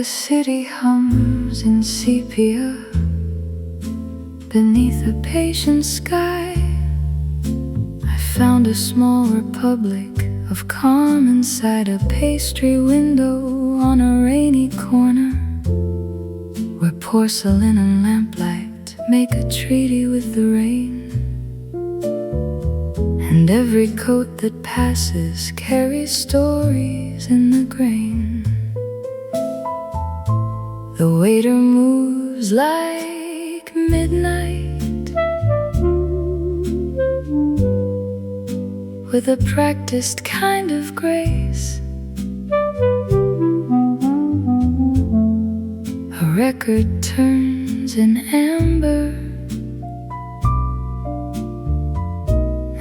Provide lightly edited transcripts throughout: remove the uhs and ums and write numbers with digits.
city hums in sepia beneath a patient sky. I found a small republic of calm inside a pastry window on a rainy corner, where porcelain and lamplight make a treaty with the rain. And every coat that passes carries stories in the grain. The waiter moves like midnight, with a practiced kind of grace. A record turns in amber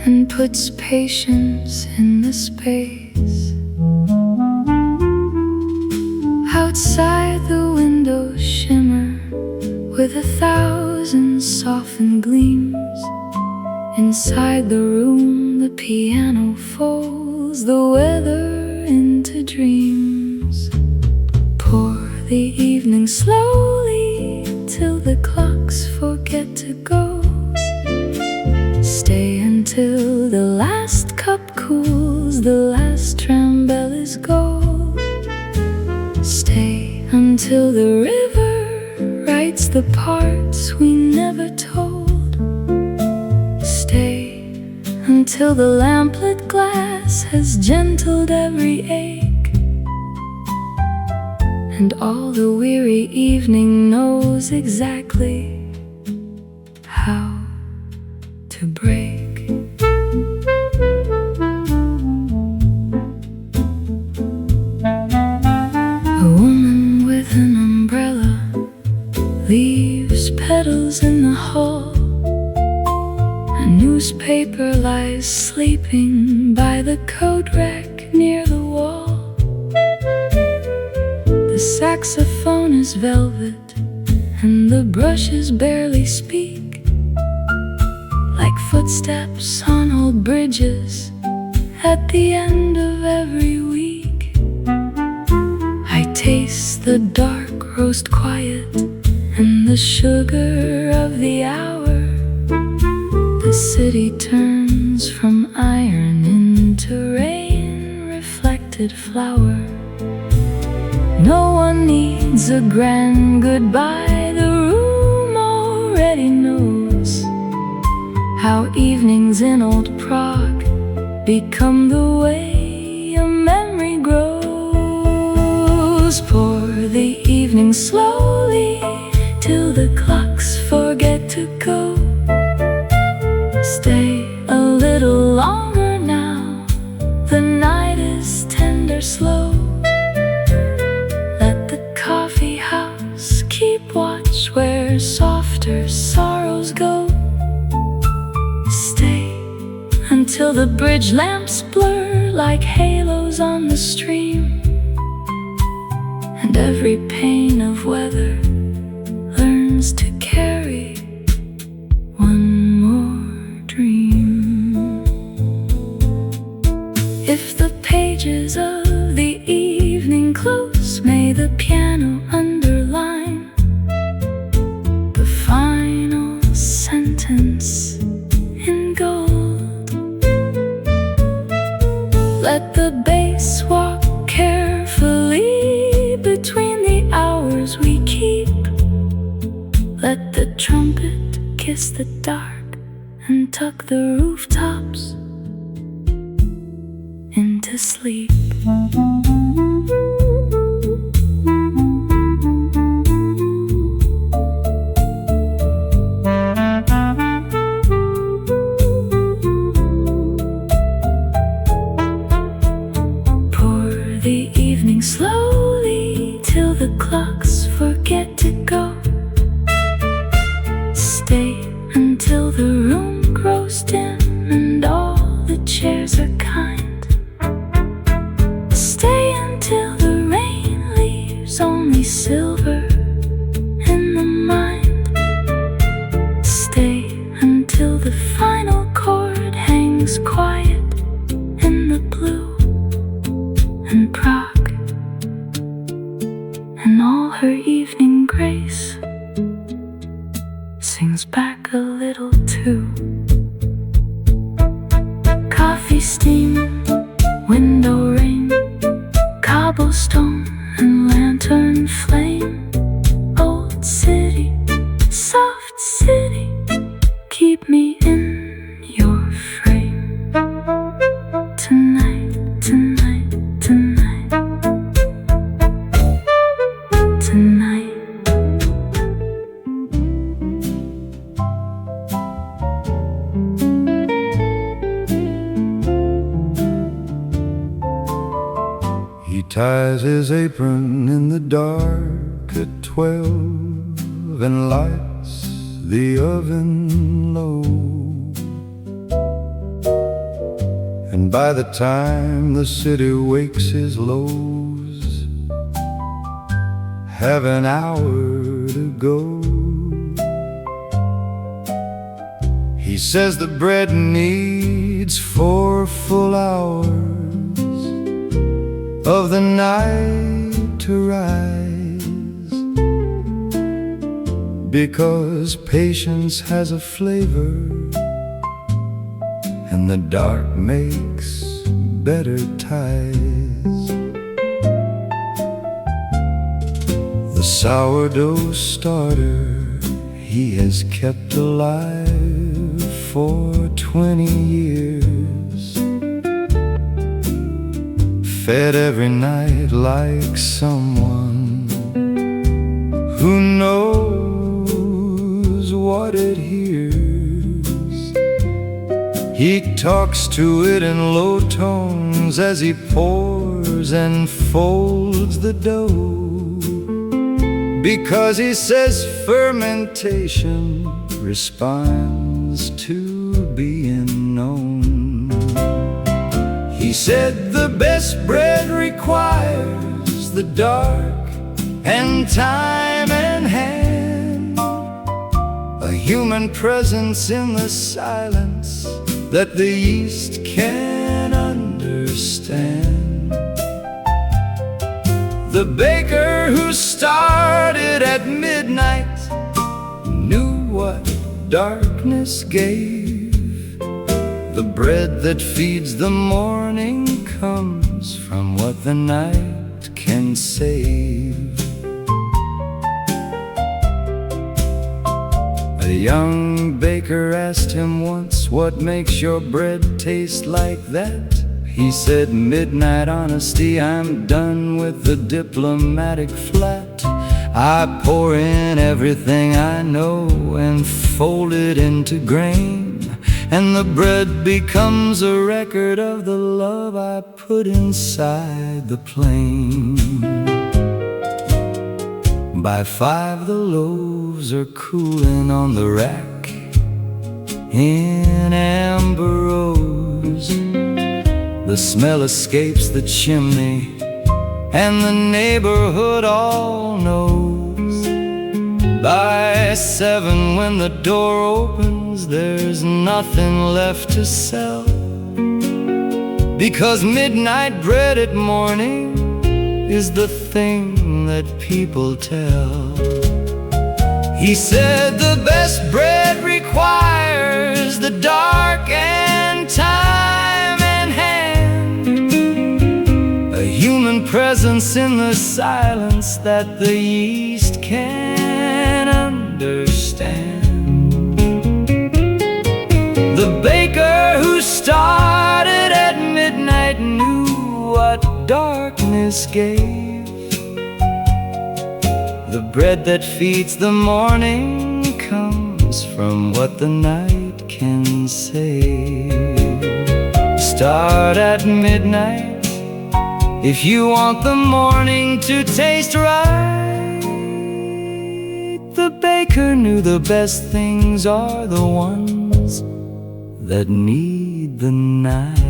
and puts patience in the space. Outside the windows shimmer with 1,000 softened gleams. Inside the room the piano folds the weather into dreams. Pour the evening slowly till the clocks forget to go. Stay until the last cup cools, the last tram bell is gold. Stay until the river writes the parts we never told. Stay until the lamplit glass has gentled every ache, and all the weary evening knows exactly how to break. A woman with an umbrella leaves petals in the hall. A newspaper lies sleeping by the coat rack near the wall. The saxophone is velvet and the brushes barely speak, like footsteps on old bridges at the end of every week. I taste the dark roast quiet and the sugar of the hour. The city turns from iron into rain-reflected flower. No one needs a grand goodbye, the room already knows how evenings in old Prague become the way a memory grows. Pour the evening slowly till the clocks forget to go. Stay a little longer now, the night is tender slow. Let the coffee house keep watch where softer sorrows go. Stay until the bridge lamps blur like halos on the stream, and every pane of weather learns to carry one more dream. If the pages of the evening close, may the piano underline the final sentence in gold. Let the bass walk carefully between the hours we keep. Let the trumpet kiss the dark and tuck the rooftops into sleep. Pour the evening slowly till the clocks forget to go. Stay until the room grows dim and all the chairs are kind. Stay until the rain leaves only silver in the mind. Stay until the final chord hangs quiet in the blue and Prague and all little too. Coffee steam, window rain, cobblestone and lantern flame. Old city, soft city, keep me in your frame. Tonight, tonight, tonight, tonight. He ties his apron in the dark at 12 and lights the oven low. And by the time the city wakes, his loaves have an hour to go. He says the bread needs 4 full hours of the night to rise, because patience has a flavor and the dark makes better ties. The sourdough starter he has kept alive for 20 years, fed every night like someone who knows what it hears. He talks to it in low tones as he pours and folds the dough, because he says fermentation responds to being known. He said the best bread requires the dark and time and hand, a human presence in the silence that the yeast can understand. The baker who started at midnight knew what darkness gave. The bread that feeds the morning comes from what the night can save. A young baker asked him once, what makes your bread taste like that? He said, midnight honesty, I'm done with the diplomatic flat. I pour in everything I know and fold it into grain, and the bread becomes a record of the love I put inside the plane. By 5 the loaves are cooling on the rack in amber rose. The smell escapes the chimney and the neighborhood all knows. By 7 when the door opens, there's nothing left to sell, because midnight bread at morning is the thing that people tell. He said the best bread requires the dark and time and hand, a human presence in the silence that the yeast can understand. The baker who started at midnight knew what darkness gave. The bread that feeds the morning comes from what the night can save. Start at midnight if you want the morning to taste right. The baker knew the best things are the ones that need the night.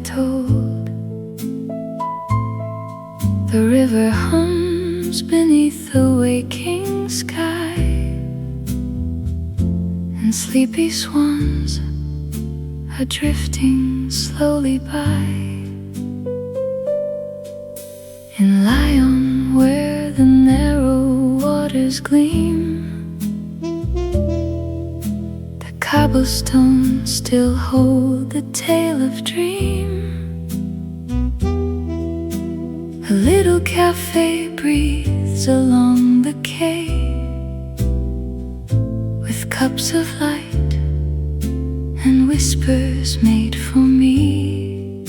told. The river hums beneath the waking sky, and sleepy swans are drifting slowly by. In Lyon, where the narrow waters gleam, the cobblestones still hold the tale of dream. A little cafe breathes along the quay, with cups of light and whispers made for me.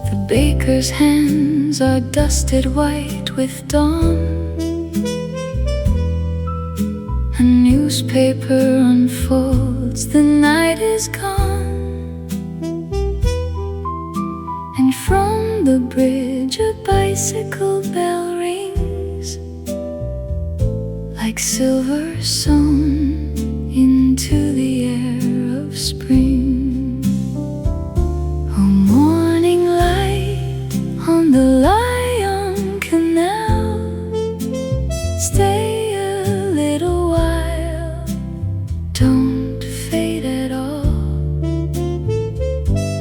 The baker's hands are dusted white with dawn. A newspaper unfolds, the night is gone. And from the bridge a bicycle bell rings, like silver sewn into the air of spring. Oh, morning light on the Lyon Canal, stay a little while, don't fade at all.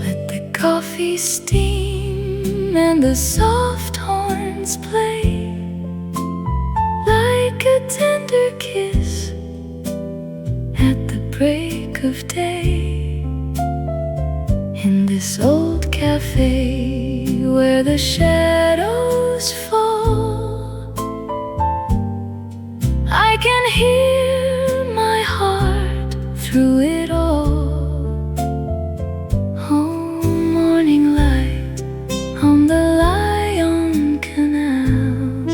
Let the coffee steam and the soft horns play, like a tender kiss at the break of day. In this old cafe where the shadows fall, I can hear my heart through it all. Oh, morning light on the Lyon Canal,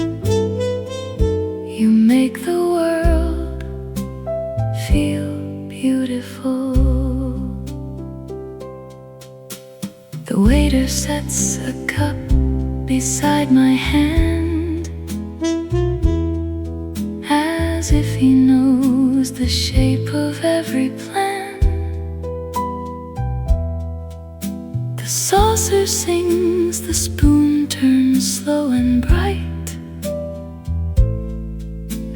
you make the world feel beautiful. The waiter sets a cup beside my hand, as if he knows the shape of every plan. The saucer sings, the spoon turns slow and bright,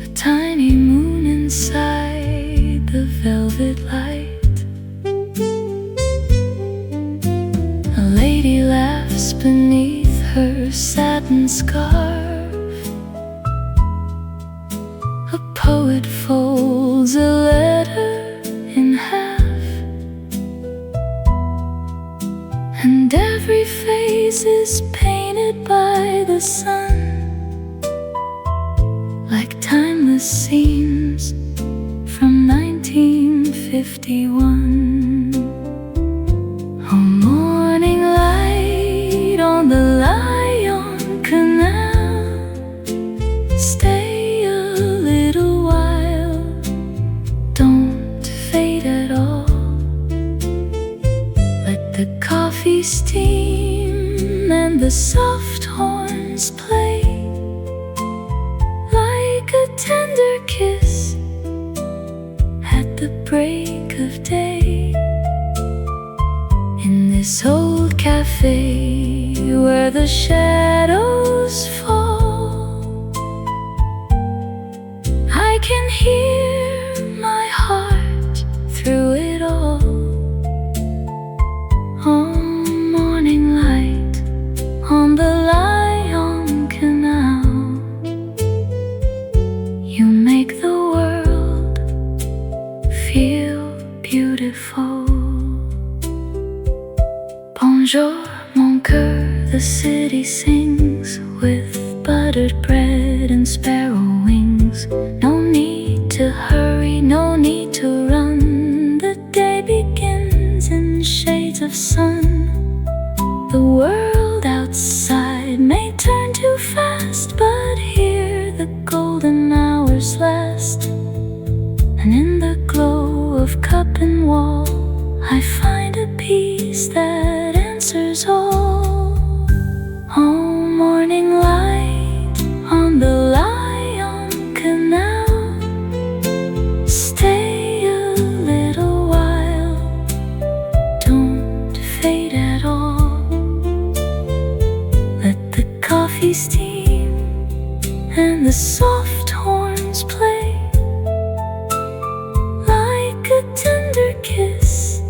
a tiny moon inside the velvet light. A lady laughs beneath her satin scarf, a poet folds a letter in half, and every face is painted by the sun, like timeless scenes from 1951. Oh, morning light on the Lyon Canal, stay a little while, don't fade at all. Let the coffee steam and the soft horns play, like a tender kiss at the break of day. In this old cafe where the shadows fall, I can hear my heart through it all. Oh, morning light on the Lyon Canal, you make the world feel beautiful. Bonjour, mon cœur, the city sings, with buttered bread and sparrow wings. No need to hurry, no need to run, the day begins in shades of sun. The world outside may turn too fast, but here the golden hours last. And in the glow of cup and wall, I find a peace that answers all. Oh, morning light on the Lyon Canal, stay a little while, don't fade at all. Let the coffee steam and the soft horns play, like a tender kiss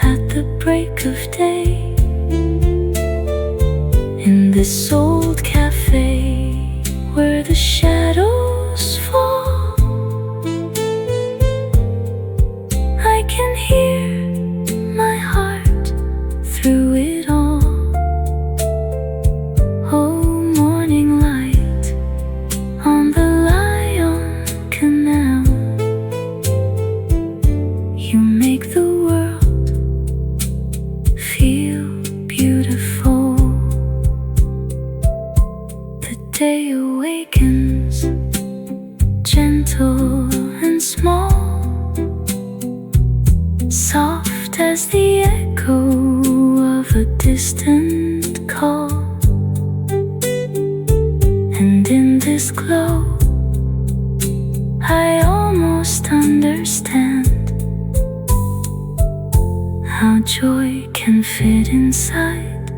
at the break of day. In this old cafe where the shadows fall, I can hear my heart through it all. Oh, morning light on the Lyon Canal, you make the world feel beautiful. The day awakens, gentle and small, soft as the echo of a distant call. And in this glow, I almost understand how joy can fit inside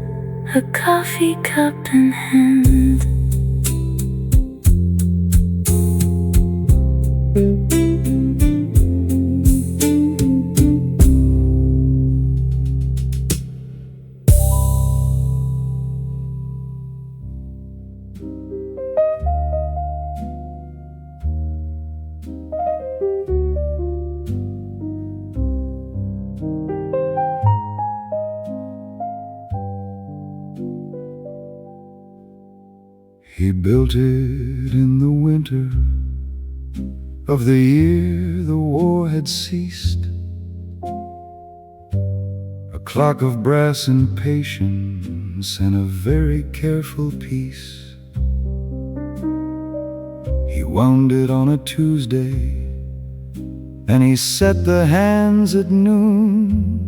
a coffee cup and hand. He built it in the winter of the year the war had ceased, a clock of brass and patience and a very careful piece. He wound it on a Tuesday and he set the hands at noon,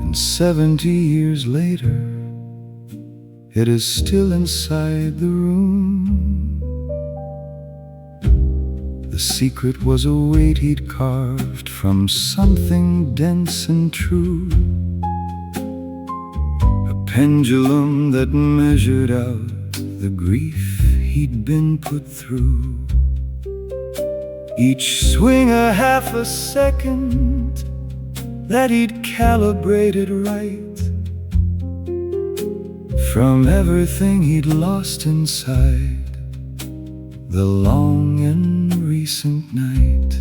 and 70 years later it is still inside the room. The secret was a weight he'd carved from something dense and true, a pendulum that measured out the grief he'd been put through. Each swing a half a second that he'd calibrated right, from everything he'd lost inside the long and recent night.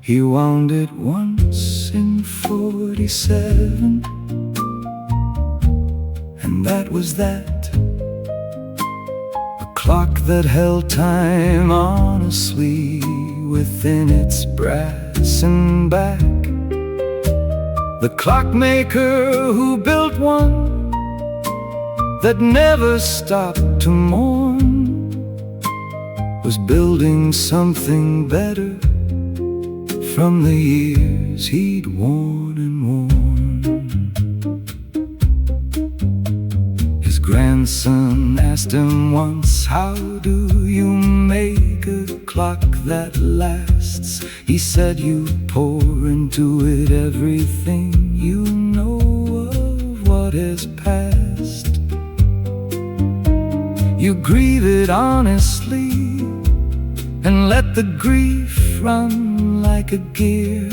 He wound it once in 47, and that was that. A clock that held time honestly within its brass and back. The clockmaker who built one that never stopped to mourn was building something better from the years he'd worn and worn. His grandson asked him once, "How do you make a clock that lasts?" He said, "You pour into it everything you know of what has passed. You grieve it honestly and let the grief run like a gear,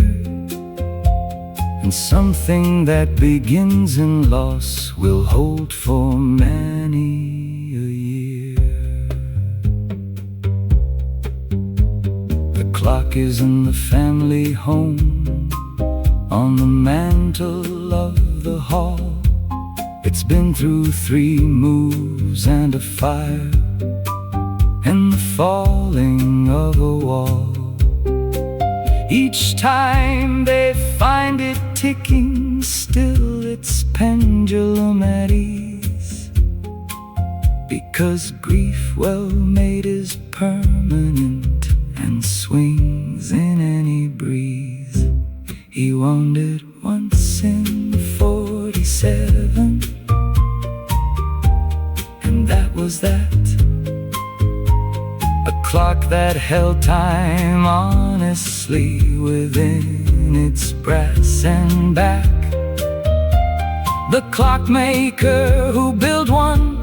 and something that begins in loss will hold for many a year." The clock is in the family home, on the mantle of the hall. It's been through 3 moves and a fire and the falling of a wall. Each time they find it ticking still, its pendulum at ease, because grief well made is permanent and swings in any breeze. He wound it once in 47, and that was that. A clock that held time honestly within train its brass and back. The clockmaker who built one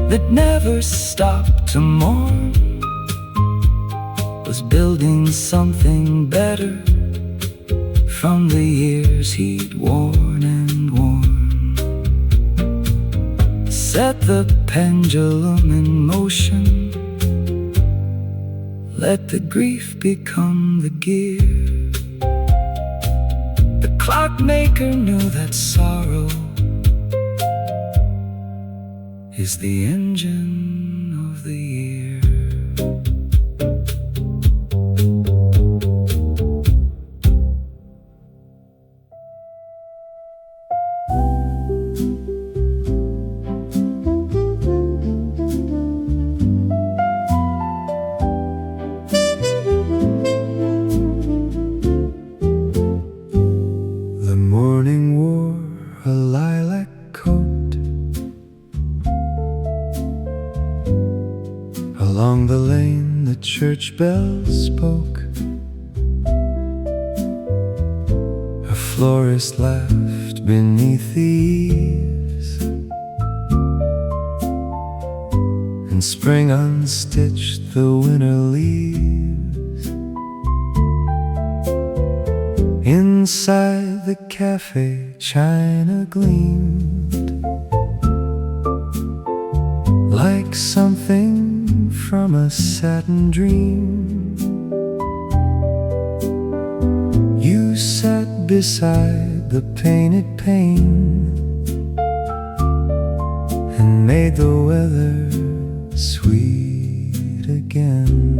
that never stopped to mourn was building something better from the years he'd worn and worn. Set the pendulum in motion, let the grief become the gear. The clockmaker knew that sorrow is the engine of the year. Along the lane the church bells spoke. A florist laughed beneath the eaves, and spring unstitched the winter leaves. Inside the cafe china gleamed like something from a satin dream. You sat beside the painted pane and made the weather sweet again.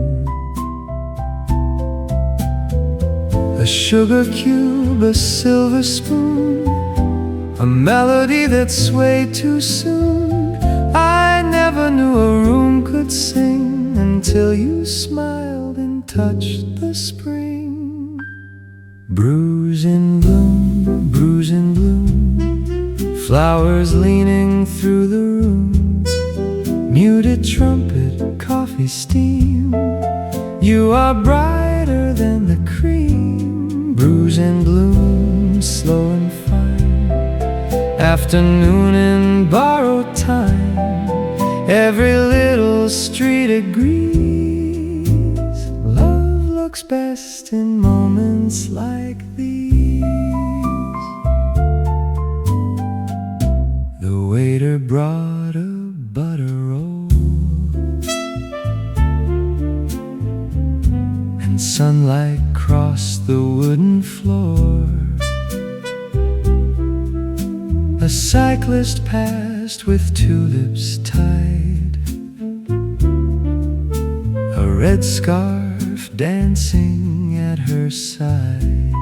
A sugar cube, a silver spoon, a melody that swayed too soon. I never knew a room could sing until you smiled and touched the spring. Bruges in bloom, bruges in bloom, flowers leaning through the room, muted trumpet, coffee steam. You are brighter than the cream. Bruges in bloom, slow and fine, afternoon in borrowed time. Every little street agrees, love looks best in moments like these. The waiter brought a butter roll, and sunlight crossed the wooden floor. A cyclist passed with tulips tied, a red scarf dancing at her side.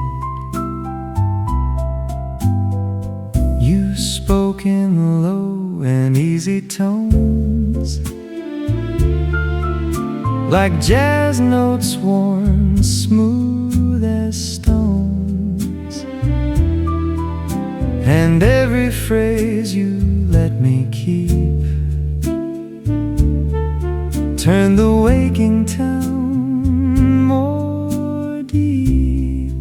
You spoke in low and easy tones, like jazz notes worn smooth as stones. And every phrase you let me keep turned the waking town more deep.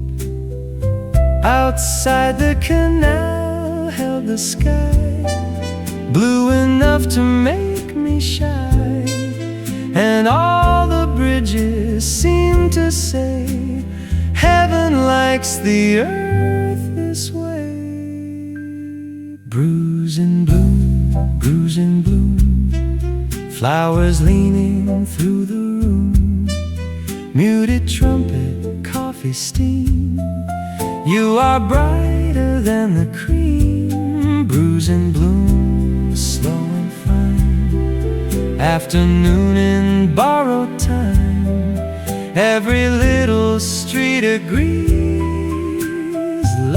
Outside the canal held the sky, blue enough to make me shy, and all the bridges seemed to say, heaven likes the earth this way. Bruges in bloom, bruges in bloom, flowers leaning through the room, muted trumpet, coffee steam. You are brighter than the cream. Bruges in bloom, slow and fine, afternoon in borrowed time. Every little street agrees,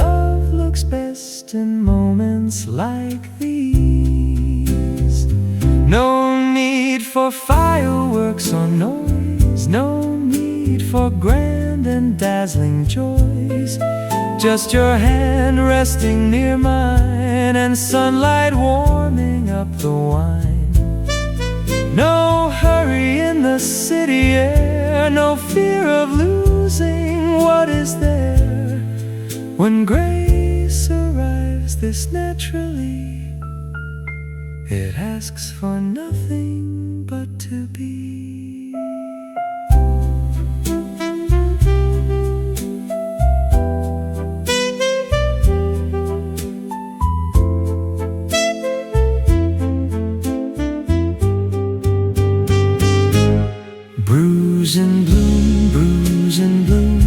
love looks best in moments like these. No need for fireworks or noise, no need for grand and dazzling joys. Just your hand resting near mine, and sunlight warming up the wine. No hurry in the city air, no fear of losing what is there when grace arrives this naturally? It asks for nothing but to be. Bruise and bloom, bruise and bloom,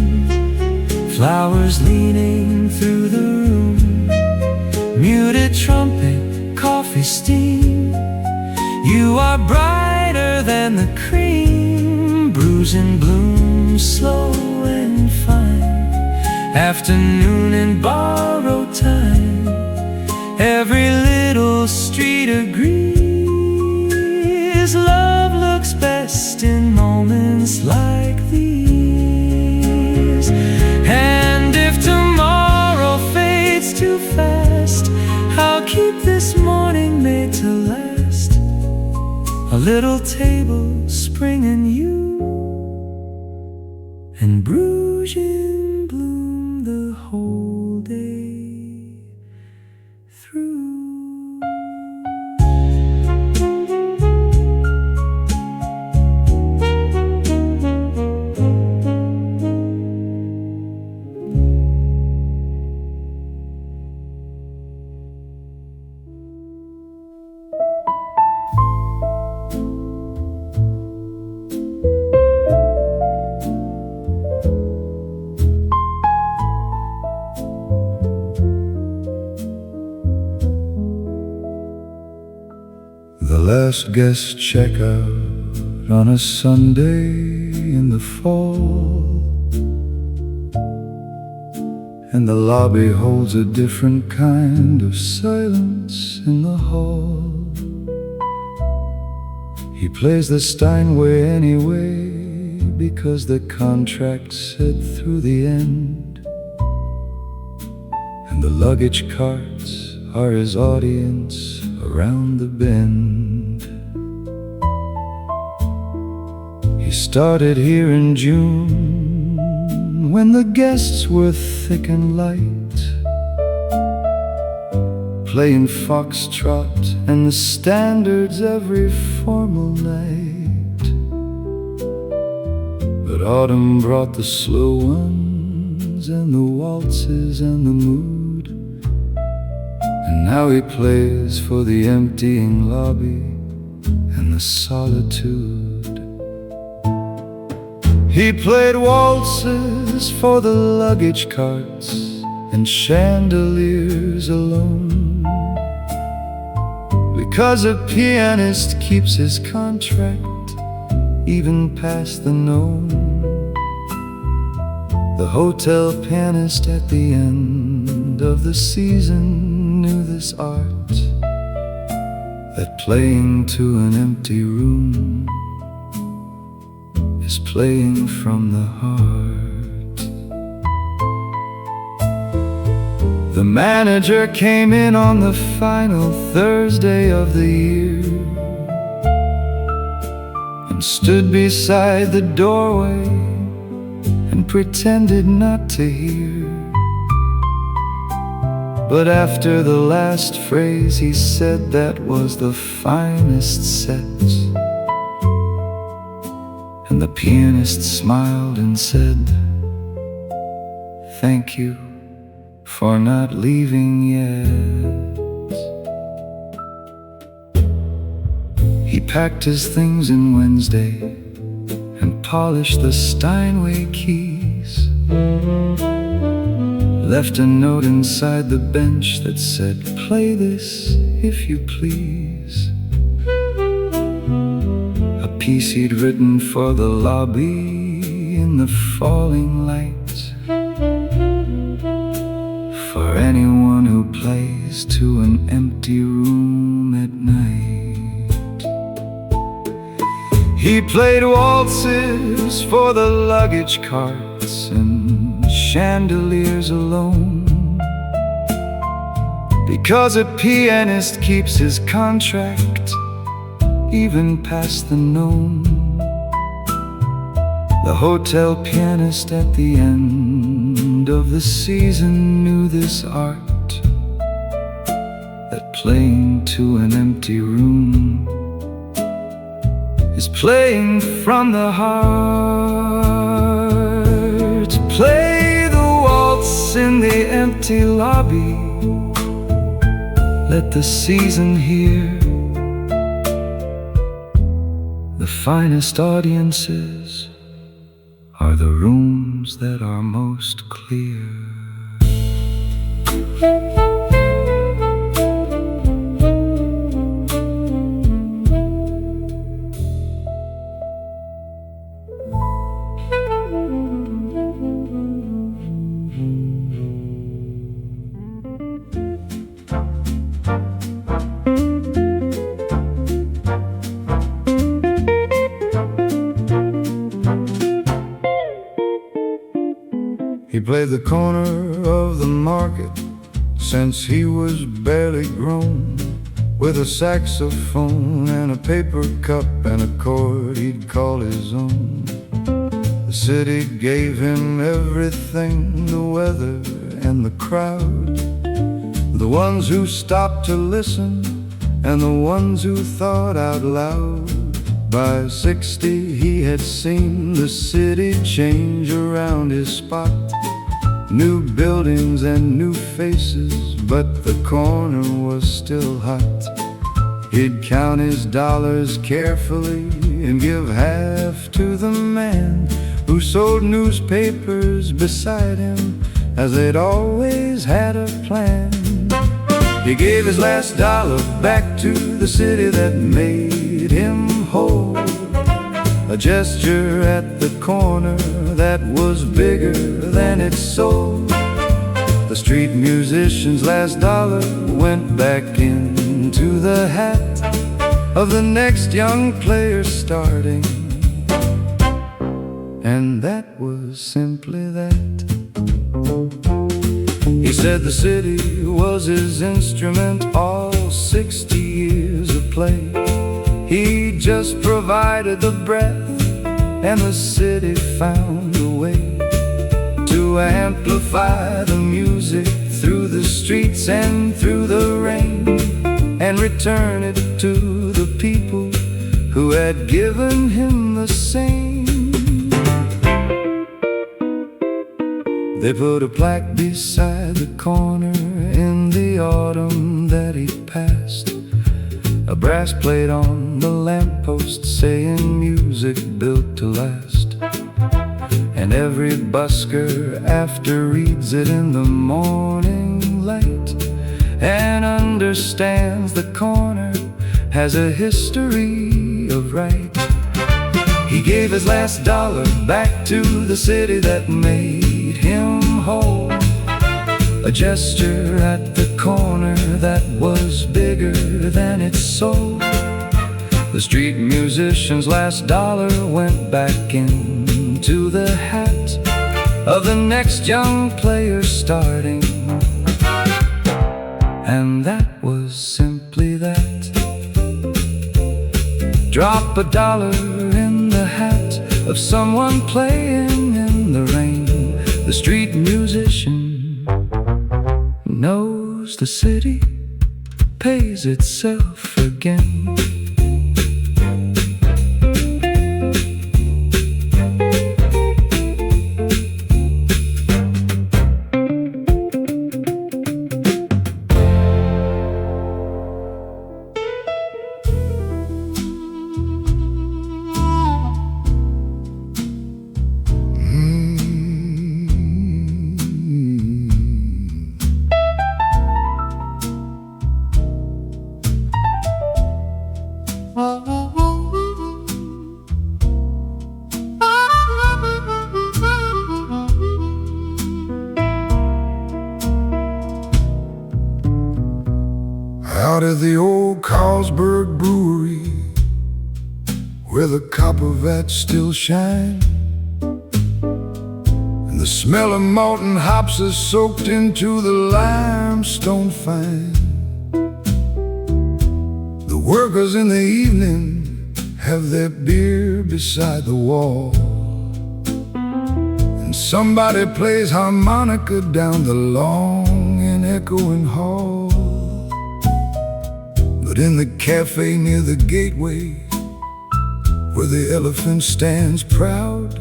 flowers leaning through the room, muted trumpet, coffee steam. You are brighter than the cream. Bruise and bloom, slow and fine, afternoon and borrowed time. Every little street agrees, love looks best in moments like these. And if tomorrow fades too fast, I'll keep this morning made to last. A little table, spring and you, and Bruges in bloom the whole day through. The last guest checkout on a Sunday in the fall, and the lobby holds a different kind of silence in the hall. He plays the Steinway anyway, because the contract said through the end, and the luggage carts are his audience around the bend. He started here in June, when the guests were thick and light, playing foxtrot and the standards every formal night. But autumn brought the slow ones and the waltzes and the mood, and now he plays for the emptying lobby and the solitude. He played waltzes for the luggage carts and chandeliers alone, because a pianist keeps his contract even past the known. The hotel pianist at the end of the season knew this art, that playing to an empty room is playing from the heart. The manager came in on the final Thursday of the year and stood beside the doorway and pretended not to hear. But after the last phrase he said that was the finest set, and the pianist smiled and said, "Thank you for not leaving yet." He packed his things in Wednesday and polished the Steinway keys, left a note inside the bench that said, "Play this if you please." A piece he'd written for the lobby in the falling light, for anyone who plays to an empty room at night. He played waltzes for the luggage carts and chandeliers alone, because a pianist keeps his contract even past the known. The hotel pianist at the end of the season knew this art, that playing to an empty room is playing from the heart. Play the waltz in the empty lobby, let the season hear. The finest audiences are the rooms that are most clear. He played the corner of the market since he was barely grown, with a saxophone and a paper cup and a chord he'd call his own. The city gave him everything, the weather and the crowd, the ones who stopped to listen and the ones who thought out loud. By 60 he had seen the city change around his spot, new buildings and new faces, but the corner was still hot. He'd count his dollars carefully and give half to the man who sold newspapers beside him, as they'd always had a plan. He gave his last dollar back to the city that made him whole, a gesture at the corner that was bigger than its soul. The street musician's last dollar went back into the hat of the next young player starting, and that was simply that. He said the city was his instrument, all 60 years of play. He just provided the breath, and the city found a way to amplify the music through the streets and through the rain, and return it to the people who had given him the same. They put a plaque beside the corner in the autumn that he passed, a brass plate on the lamppost saying music built to last. And every busker after reads it in the morning light and understands the corner has a history of right. He gave his last dollar back to the city that made him whole, a gesture at the corner that was bigger than its soul. The street musician's last dollar went back into the hat of the next young player starting, and that was simply that. Drop a dollar in the hat of someone playing in the rain. The street musician knows the city pays itself again. Out at the old Salzburg brewery, where the copper vats still shine, and the smell of malt and hops is soaked into the limestone fine. The workers in the evening have their beer beside the wall, and somebody plays harmonica down the long and echoing hall. But in the cafe near the gateway, where the elephant stands proud,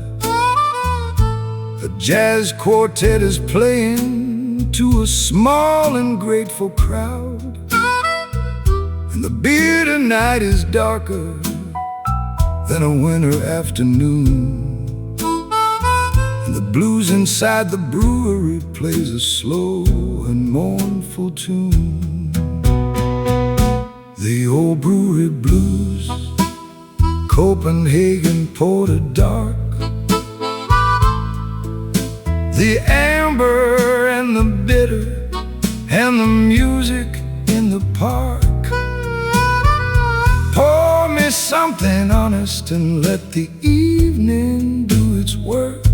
a jazz quartet is playing to a small and grateful crowd. And the beer tonight is darker than a winter afternoon, and the blues inside the brewery plays a slow and mournful tune. The old brewery blues, Copenhagen porter dark, the amber and the bitter and the music in the park. Pour me something honest and let the evening do its work.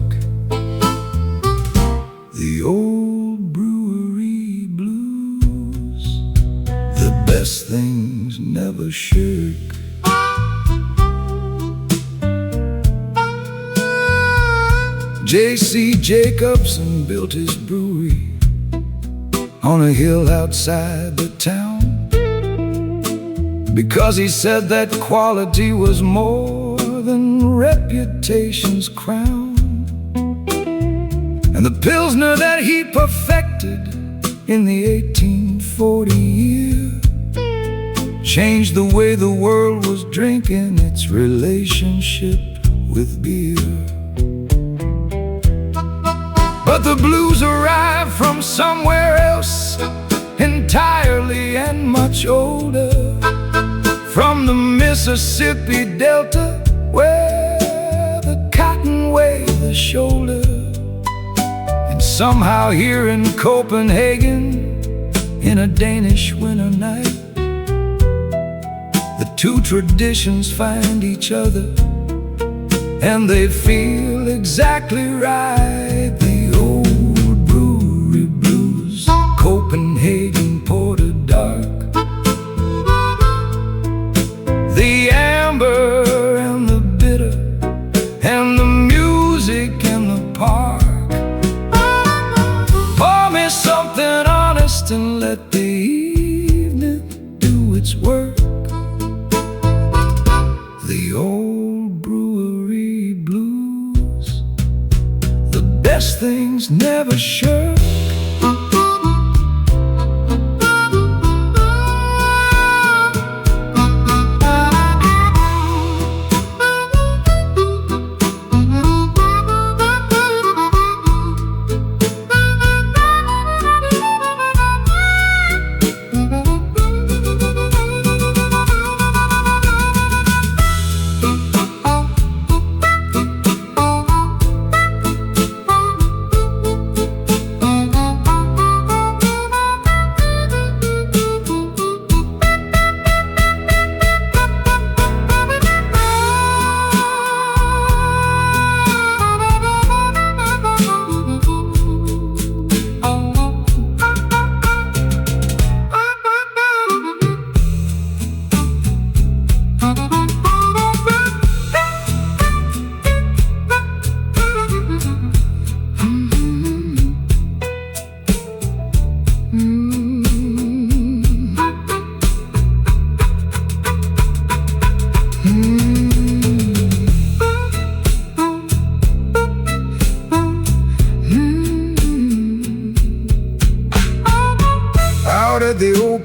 The old brewery blues, the best things never shirk. J.C. Jacobson built his brewery on a hill outside the town, because he said that quality was more than reputation's crown. And the Pilsner that he perfected in the 1840 year changed the way the world was drinking its relationship with beer. But the blues arrived from somewhere else entirely and much older, from the Mississippi Delta, where the cotton waved the shoulder. And somehow here in Copenhagen, in a Danish winter night, the two traditions find each other, and they feel exactly right. The old brewery blues, Copenhagen porter dark, the amber and the bitter and the music in the park. Pour me something honest and let the evening do its work. The old brewery blues, the best things never shirk.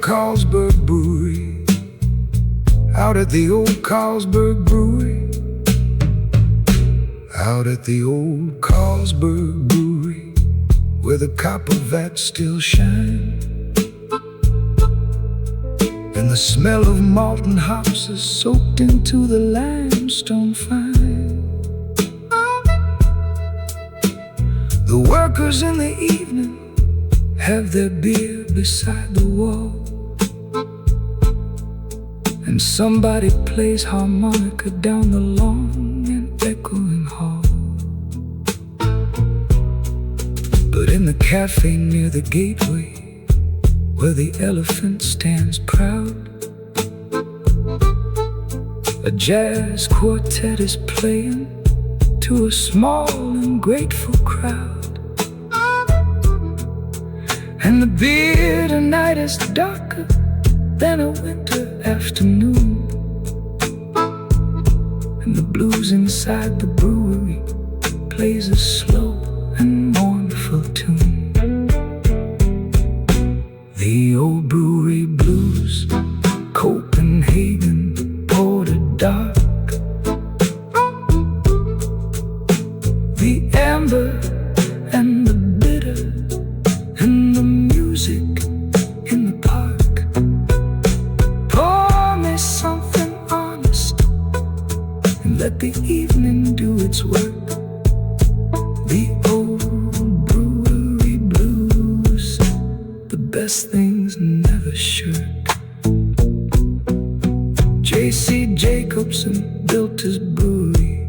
Carlsberg Brewery, out at the old Carlsberg Brewery, out at the old Carlsberg Brewery, where the copper vats still shine, and the smell of malt and hops is soaked into the limestone fine. The workers in the evening have their beer beside the wall, and somebody plays harmonica down the long and echoing hall. But in the cafe near the gateway, where the elephant stands proud, a jazz quartet is playing to a small and grateful crowd. And the beer tonight is darker than a winter afternoon, and the blues inside the brewery plays a slow and mournful tune. The old brewery blues, Copenhagen, Porter dark. The amber and the bitter and the music in the park. Pour me something honest and let the evening do its work. The old brewery blues, the best things never shirk. J.C. Jacobson built his brewery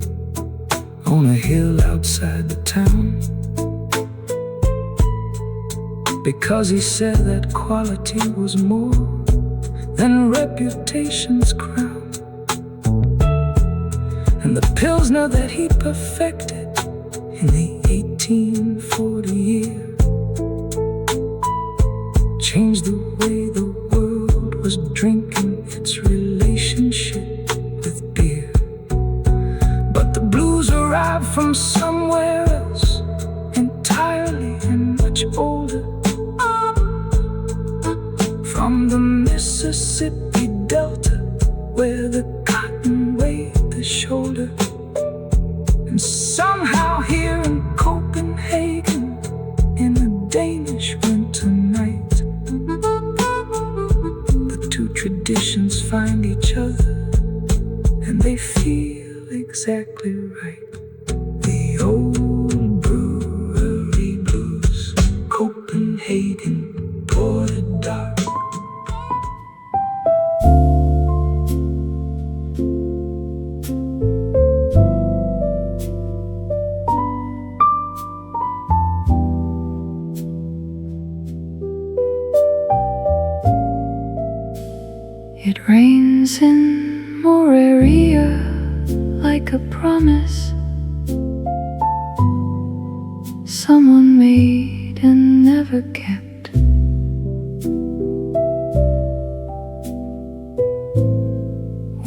on a hill outside the town, because he said that quality was more than reputation's crown. And the Pilsner that he perfected in the 1840 year changed the way the world was drinking its relationship with beer. But the blues arrived from somewhere else, entirely and much older, from the Mississippi Delta, where the cotton waved the shoulder. And somehow here in Copenhagen, in a Danish winter night, the two traditions find each other, and they feel exactly right. The old brewery blues, Copenhagen, Porter dark. It rains in Mouraria like a promise someone made and never kept.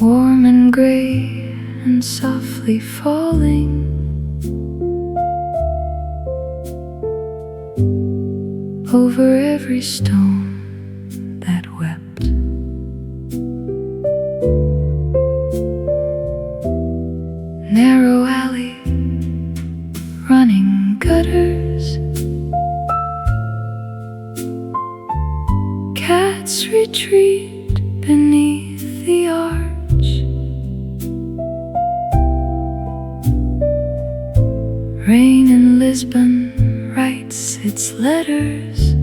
Warm and gray and softly falling, over every stone that wept. Narrow alley, running gutters, cats retreat beneath the arch. Rain in Lisbon writes its letters,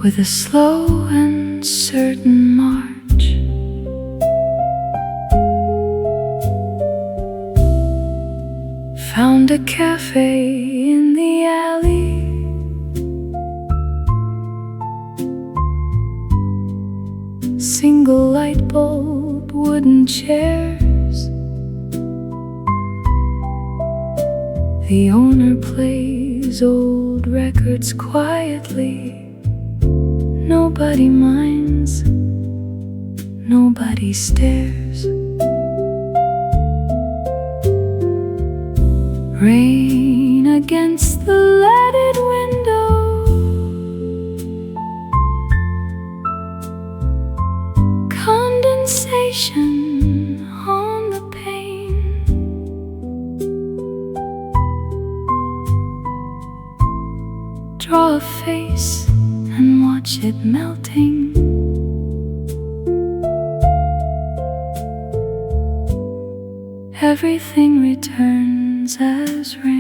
with a slow and certain march. Found a cafe in the alley, single light bulb, wooden chairs. The owner plays old records quietly. Nobody minds, nobody stares. Rain against the leaded window, condensation on the pane. Draw a face and watch it melting. Everything returns as rain.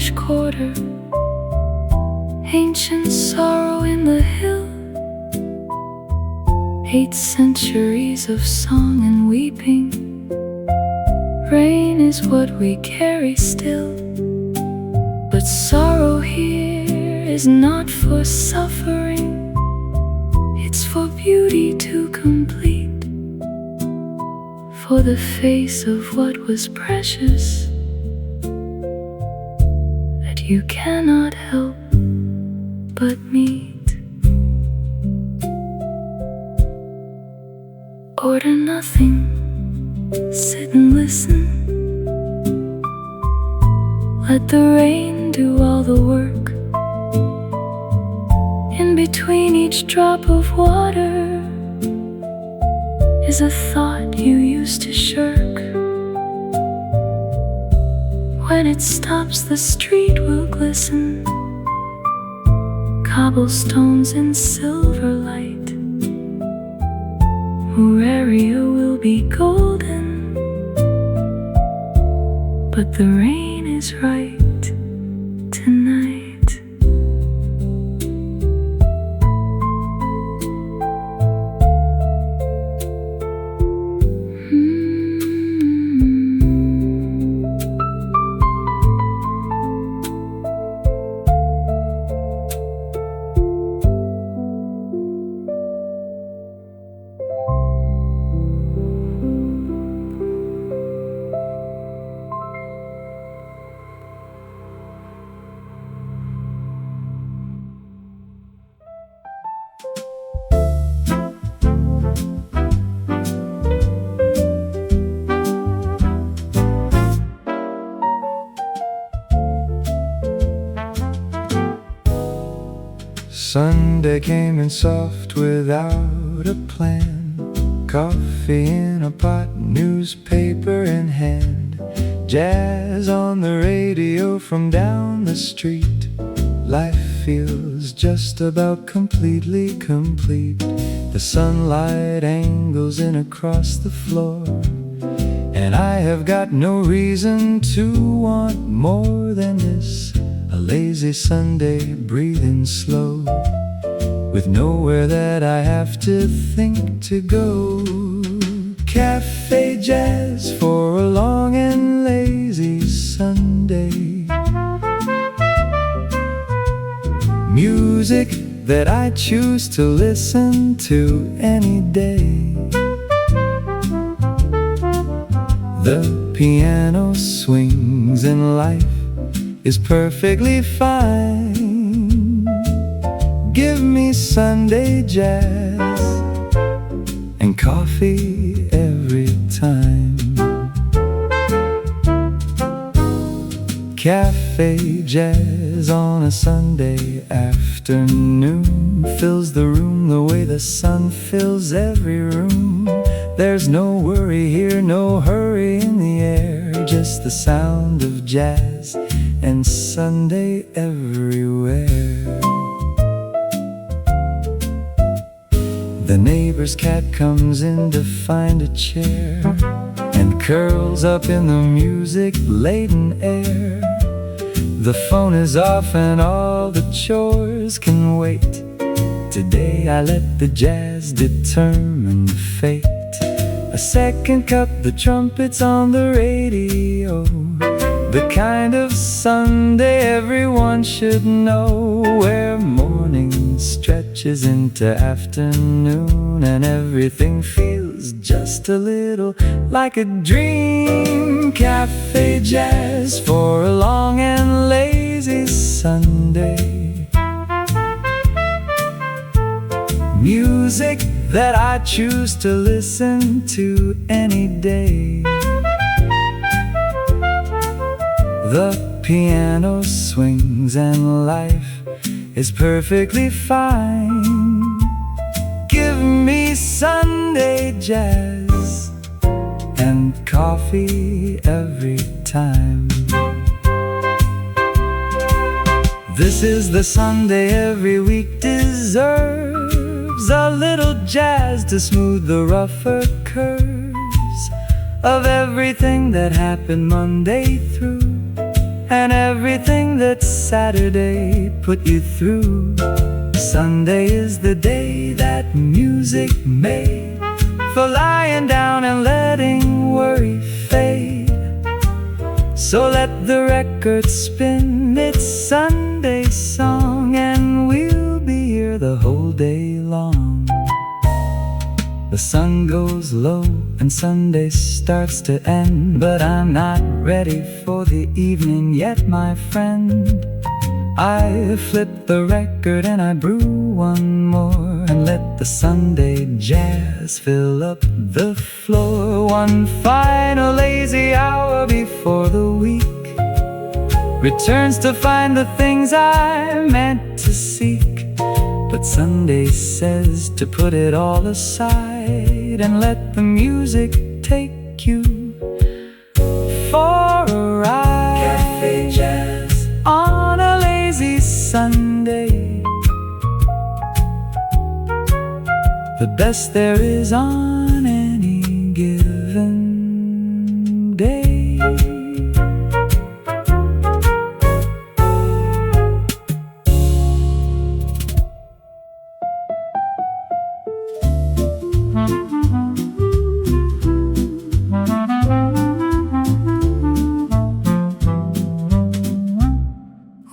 English Quarter, ancient sorrow in the hill. 8 centuries of song and weeping. Rain is what we carry still, but sorrow here is not for suffering. It's for beauty to complete, for the face of what was precious that you cannot help but meet. Order nothing, sit and listen. Let the rain do all the work. In between each drop of water is a thought you used to shirk. When it stops, the street will glisten, cobblestones in silver light. Mouraria will be golden, but the rain is right tonight. Sunday came in soft without a plan. Coffee in a pot, newspaper in hand. Jazz on the radio from down the street. Life feels just about completely complete. The sunlight angles in across the floor, and I have got no reason to want more than this. A lazy Sunday, breathing slow, with nowhere that I have to think to go. Cafe jazz for a long and lazy Sunday. Music that I choose to listen to any day. The piano swings and life is perfectly fine. Give me Sunday jazz and coffee every time. Cafe jazz on a Sunday afternoon fills the room the way the sun fills every room. There's no worry here, no hurry in the air, just the sound of jazz and Sunday everywhere. The neighbor's cat comes in to find a chair and curls up in the music-laden air. The phone is off and all the chores can wait. Today I let the jazz determine fate. A second cup, the trumpets on the radio, the kind of Sunday everyone should know, where morning stretches into afternoon and everything feels just a little like a dream. Cafe jazz for a long and lazy Sunday. Music that I choose to listen to any day. The piano swings and life is perfectly fine. Give me Sunday jazz and coffee every time. This is the Sunday every week deserves, a little jazz to smooth the rougher curves of everything that happened Monday through. and everything that Saturday put you through. Sunday is the day that music made for lying down and letting worry fade. So let the record spin its Sunday song, and we'll be here the whole day long. The sun goes low and Sunday starts to end, but I'm not ready for the evening yet, my friend. I flip the record and I brew one more, and let the Sunday jazz fill up the floor. One final lazy hour before the week returns to find the things I meant to seek. But Sunday says to put it all aside and let the music take you for a ride. Café Jazz on a lazy Sunday, the best there is on any given day.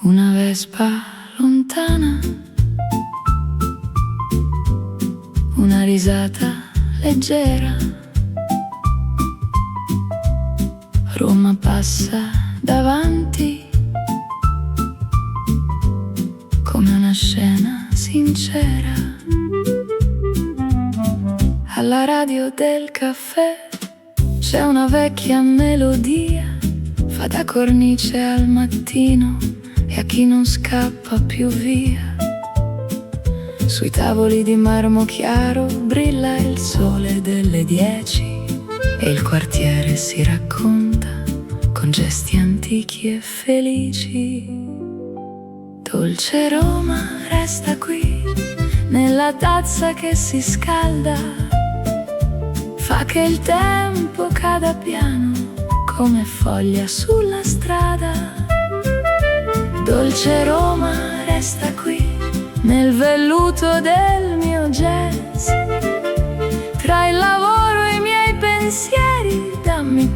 Una vespa lontana, una risata leggera. Roma passa davanti come una scena sincera. Alla radio del caffè c'è una vecchia melodia, fa da cornice al mattino e a chi non scappa più via. Sui tavoli di marmo chiaro brilla il sole delle 10 e il quartiere si racconta con gesti antichi e felici. Dolce Roma resta qui nella tazza che si scalda, fa che il tempo cada piano come foglia sulla strada. Dolce Roma resta qui nel velluto del mio jazz, tra il lavoro e i miei pensieri. Dammi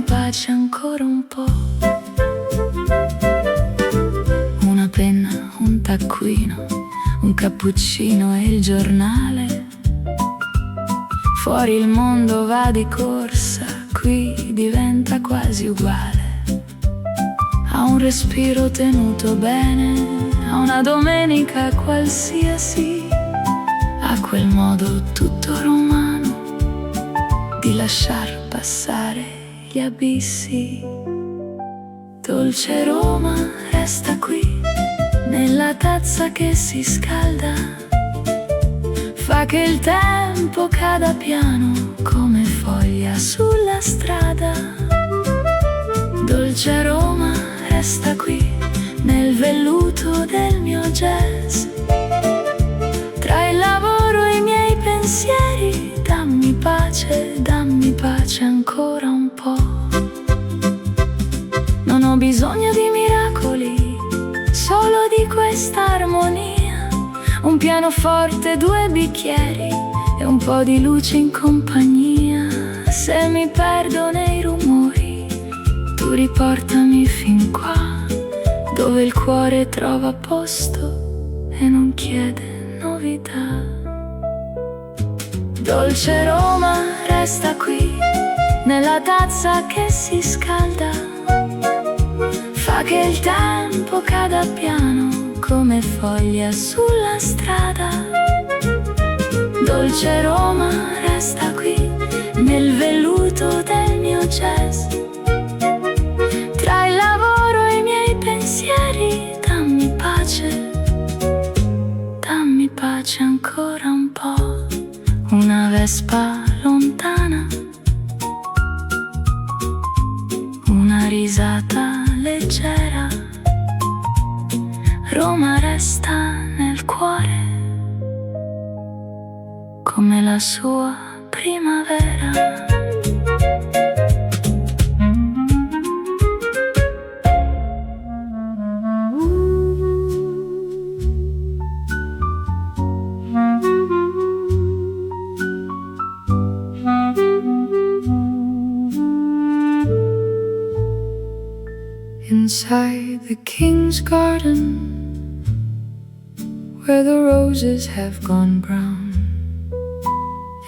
pace ancora un po'. Una penna, un taccuino, un cappuccino e il giornale. Fuori il mondo va di corsa, qui diventa quasi uguale. A un respiro tenuto bene, a una domenica qualsiasi, a quel modo tutto romano di lasciar passare gli abissi. Dolce Roma resta qui nella tazza che si scalda, fa che il tempo cada piano come foglia sulla strada. Dolce Roma resta qui nel velluto del mio jazz, tra il lavoro e i miei pensieri. Dammi pace ancora un po'. Non ho bisogno di miracoli, solo di questa armonia. Un pianoforte, 2 bicchieri e un po' di luce in compagnia. Se mi perdo nei rumori, tu riportami fin qua, dove il cuore trova posto e non chiede novità. Dolce Roma resta qui nella tazza che si scalda, fa che il tempo cada piano come foglia sulla strada. Dolce Roma resta qui nel velluto del mio jazz, tra il lavoro e i miei pensieri. Dammi pace ancora un po'. Una vespa lontana, una risata leggera. Roma resta nel cuore come la sua primavera. Inside the king's garden, where the roses have gone brown,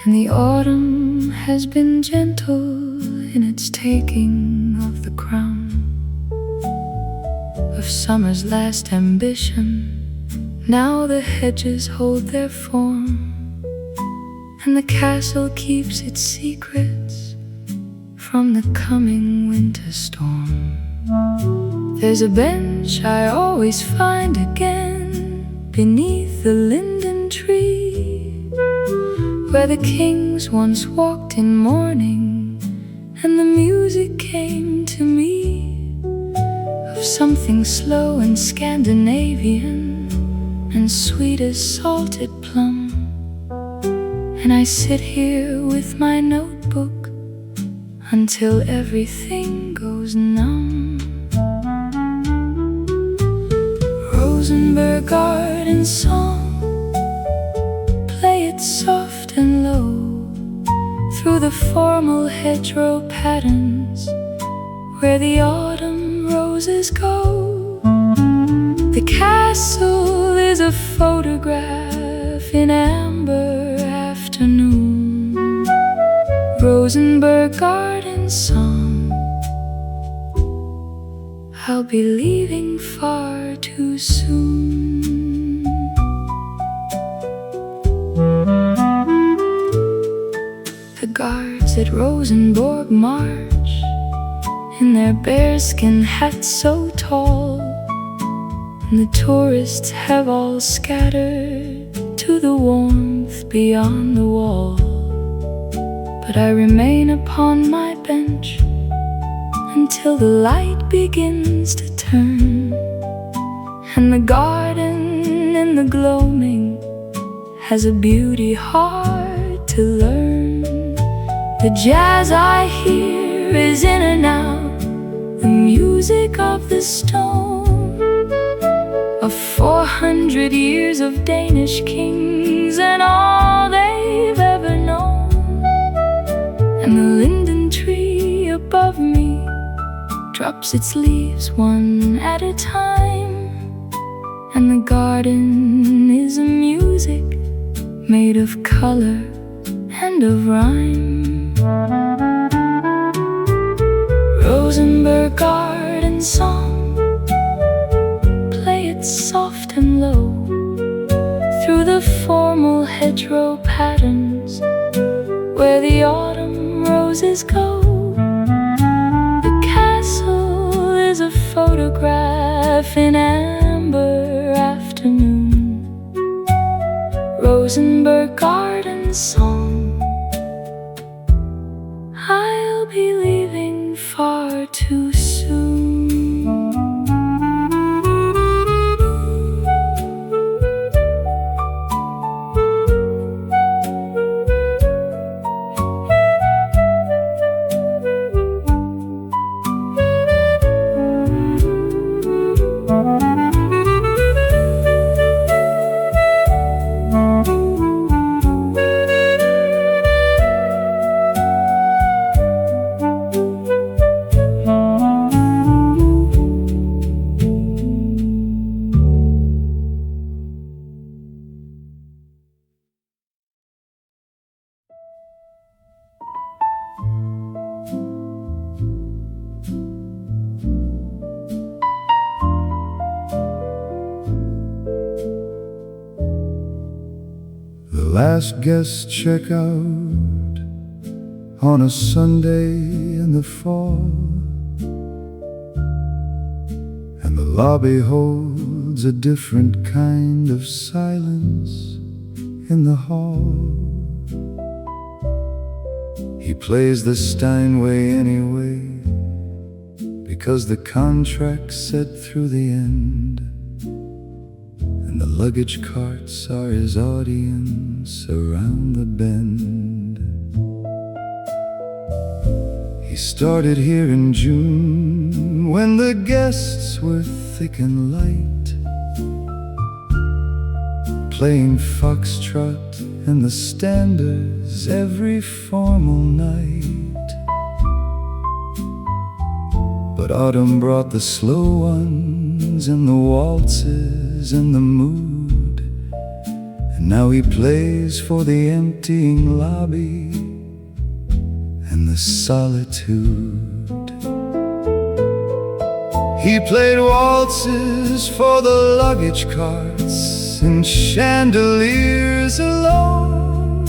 and the autumn has been gentle in its taking of the crown of summer's last ambition. Now the hedges hold their form, and the castle keeps its secrets from the coming winter storm. There's a bench I always find again beneath the linden tree, where the kings once walked in mourning, and the music came to me of something slow and Scandinavian and sweet as salted plum. And I sit here with my notebook until everything goes numb. Rosenberg garden song, play it soft and low through the formal hedgerow patterns where the autumn roses go. The castle is a photograph in amber afternoon. Rosenberg garden song, I'll be leaving far too soon. The guards at Rosenborg march in their bearskin hats so tall, and the tourists have all scattered to the warmth beyond the wall. But I remain upon my bench until the light begins to turn, and the garden in the gloaming has a beauty hard to learn. The jazz I hear is in and out, the music of the stone, of 400 years of Danish kings and all they've ever known. And the linden tree above me drops its leaves one at a time, and the garden is a music made of color and of rhyme. Rosenberg garden song, play it soft and low through the formal hedgerow patterns where the autumn roses go. A photograph in amber afternoon. Rosenberg garden song, I'll be leaving far too soon. Last guest check out on a Sunday in the fall, and the lobby holds a different kind of silence in the hall. He plays the Steinway anyway, because the contract said through the end, and the luggage carts are his audience around the bend. He started here in June, when the guests were thick and light, playing foxtrot and the standards every formal night. But But autumn brought the slow ones and the waltzes and the mood, and now he plays for the emptying lobby and the solitude. He played waltzes for the luggage carts and chandeliers alone,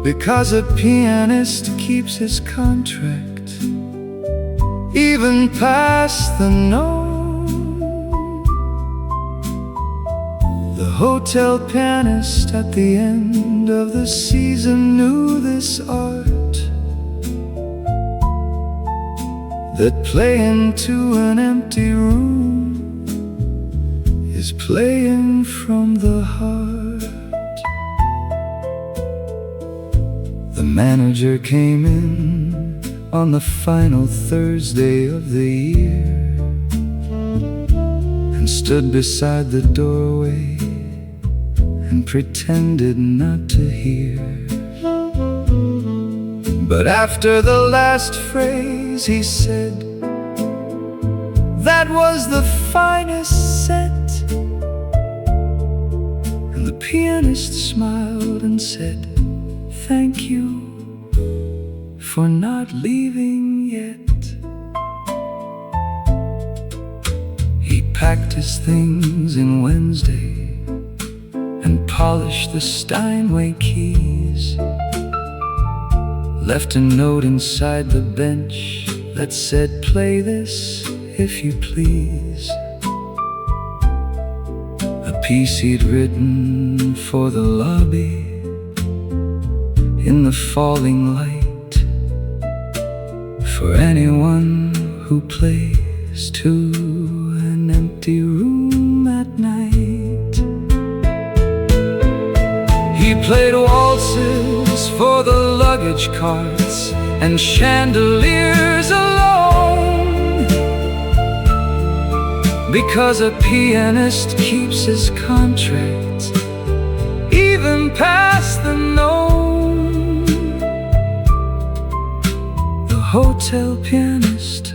because a pianist keeps his contract even past the known. The hotel pianist at the end of the season knew this art, that playing to an empty room is playing from the heart. The manager came in on the final Thursday of the year and stood beside the doorway and pretended not to hear. But after the last phrase he said, "That was the finest set." And the pianist smiled and said, "Thank you for not leaving yet." He packed his things in Wednesday and polished the Steinway keys, left a note inside the bench that said, "Play this if you please." A piece he'd written for the lobby in the falling light, for anyone who plays to an empty room at night. He played waltzes for the luggage carts and chandeliers alone, because a pianist keeps his contract even past the known. Hotel pianist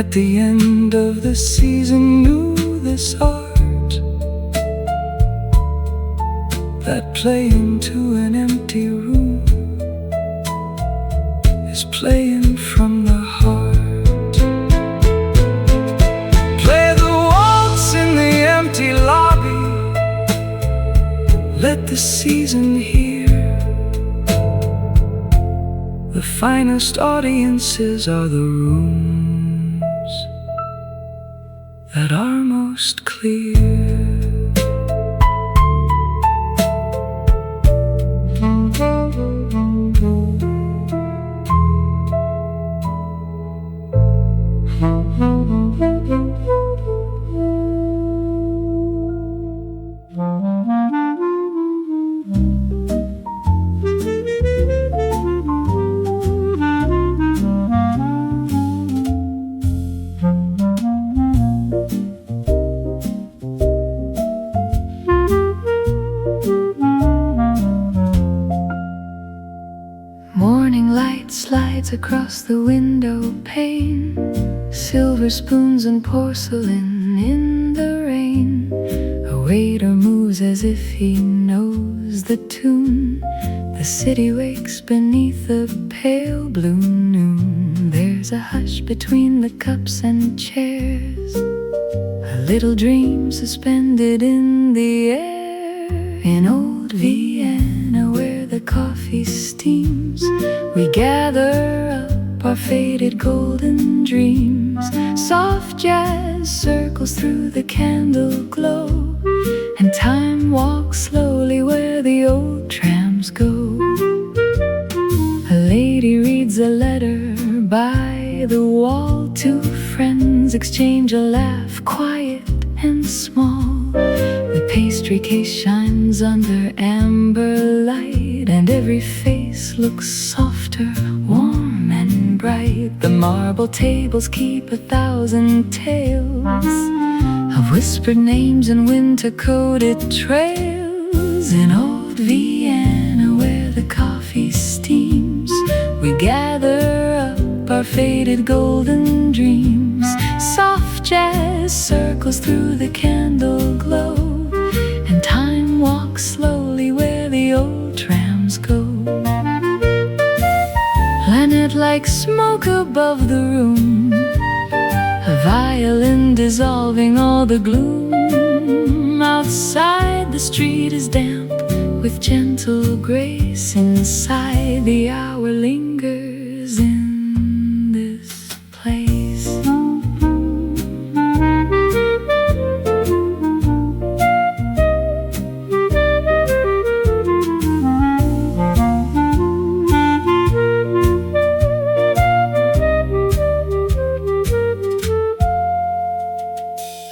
at the end of the season knew this art, that playing to an empty room is playing from the heart. Play the waltz in the empty lobby, let the season hear. The finest audiences are the rooms that are most clear. Across the window pane, silver spoons and porcelain in the rain. A waiter moves as if he knows the tune. The city wakes beneath a pale blue noon. There's a hush between the cups and chairs, a little dream suspended in the air. In old Vienna where the coffee steams, we gather up our faded golden dreams. Soft jazz circles through the candle glow, and time walks slowly where the old trams go. A lady reads a letter by the wall. Two friends exchange a laugh, quiet and small. The pastry case shines under amber light, and every face looks softer, warm and bright. The marble tables keep 1,000 tales of whispered names and winter-coated trails. In old Vienna where the coffee steams, we gather up our faded golden dreams. Soft jazz circles through the candle glow, and time walks slowly where the old trams go. Planet like smoke above the room, a violin dissolving all the gloom. Outside the street is damp with gentle grace. Inside the hour lingers in this place.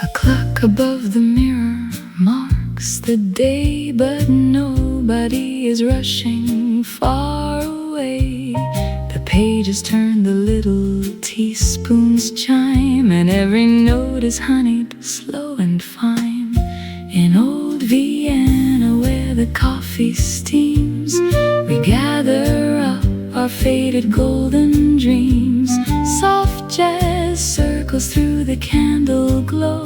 A clock above the mirror marks the day, but nobody is rushing far away. The pages turn, the little teaspoons chime, and every note is honeyed, slow and fine. In old Vienna where the coffee steams, we gather up our faded golden dreams. Soft jazz circles through the candle glow,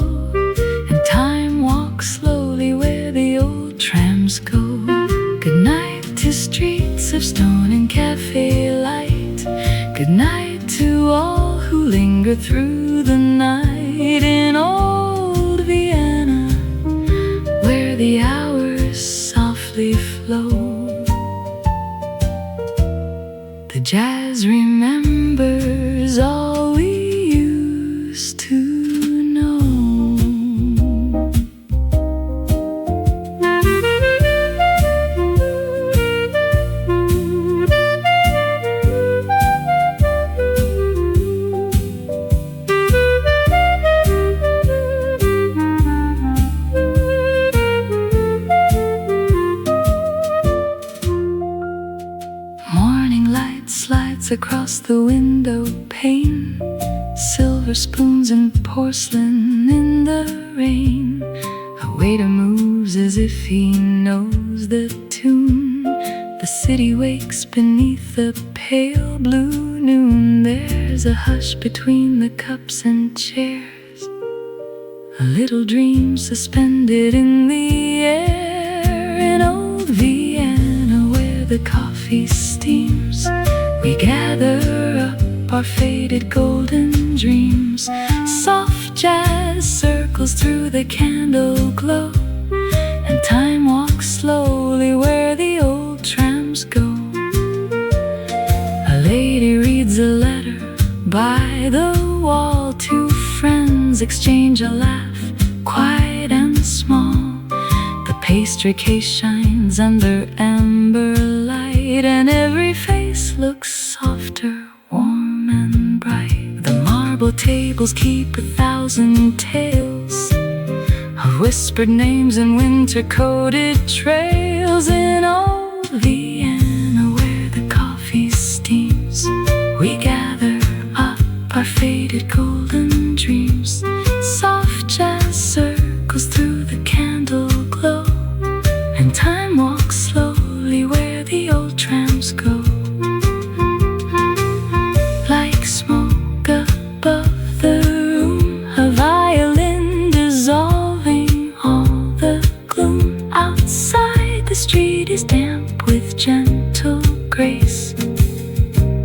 and time walks slowly where the old trams go. Goodnight to streets of stone and cafe light. Goodnight to all who linger through the night. In old Vienna where the hours softly flow, the jazz remembers all we used to know. Slides across the window pane, silver spoons and porcelain in the rain. A waiter moves as if he knows the tune. The city wakes beneath the pale blue noon. There's a hush between the cups and chairs, a little dream suspended in the air. In old Vienna where the coffee steams, we gather up our faded golden dreams. Soft jazz circles through the candle glow, and time walks slowly where the old trams go. A lady reads a letter by the wall. Two friends exchange a laugh, quiet and small. The pastry case shines under amber light, and every face looks softer, warm and bright. The marble tables keep 1,000 tales of whispered names and winter-coated trails. In old Vienna where the coffee steams, we gather up our faded golden dreams. Soft jazz circles through the candle glow, and time walks slowly where the old trams go. Like smoke above the room, a violin dissolving all the gloom. Outside the street is damp with gentle grace.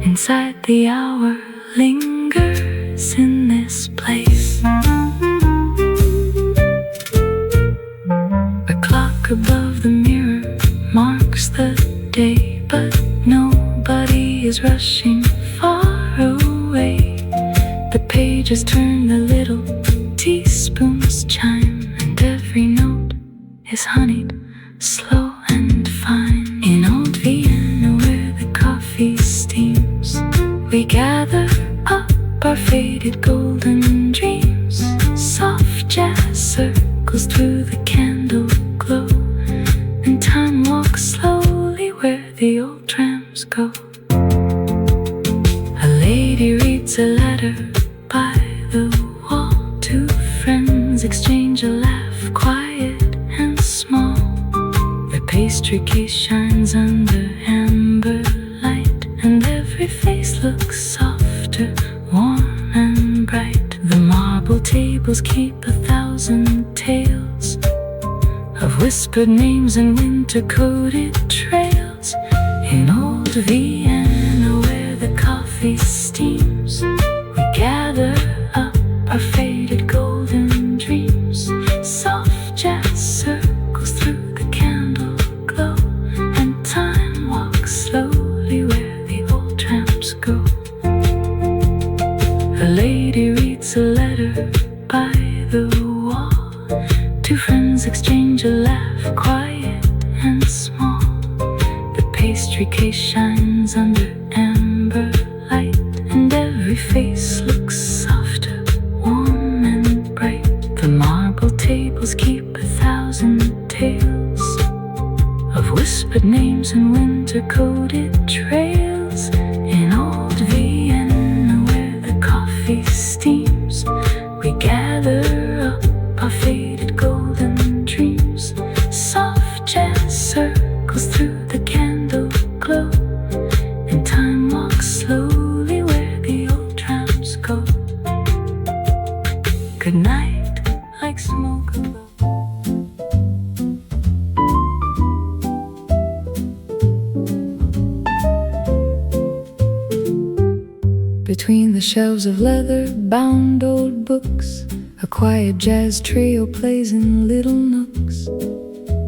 Inside the hour lingers in this place. A clock above the mirror marks the day, but nobody is rushing far away. The pages turn, the little teaspoons chime, and every note is honeyed, slow and fine. In old Vienna where the coffee steams, we gather up our faded golden dreams. Soft jazz circles through the candle glow, and time walks slowly where the old trams go. A lady reads a letter by the wall. Two friends exchange a laugh, quiet and small. The pastry case shines under amber light, and every face looks softer, whispered names and winter-coated trails. In old Vienna where the coffee steams, we gather up our faded golden dreams. Soft jazz circles through the candle glow, and time walks slowly where the old tramps go. A lady reads a letter by the wall. Two friends exchange a laugh, quiet and small. The pastry case shines under amber light, and every face looks softer, warm and bright. The marble tables keep 1,000 tales of whispered names and winter-coated trails. In old Vienna where the coffee steams, we gather up our faded golden dreams. Soft jazz circles through the candle glow, and time walks slowly where the old trams go. Good night, like smoke above. Between the shelves of leather-bound old books, a quiet jazz trio plays in little nooks.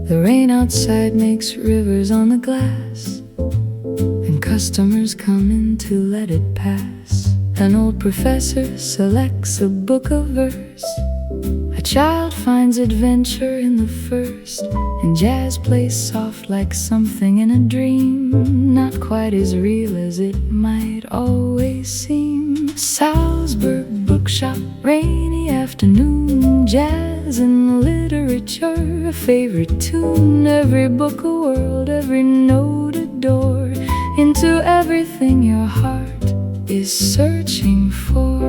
The rain outside makes rivers on the glass, and customers come in to let it pass. An old professor selects a book of verse. A child finds adventure in the first, and jazz plays soft like something in a dream, not quite as real as it might always seem. Salzburg Bookshop, rainy afternoon, jazz and literature, a favorite tune. Every book a world, every note a door into everything your heart is searching for.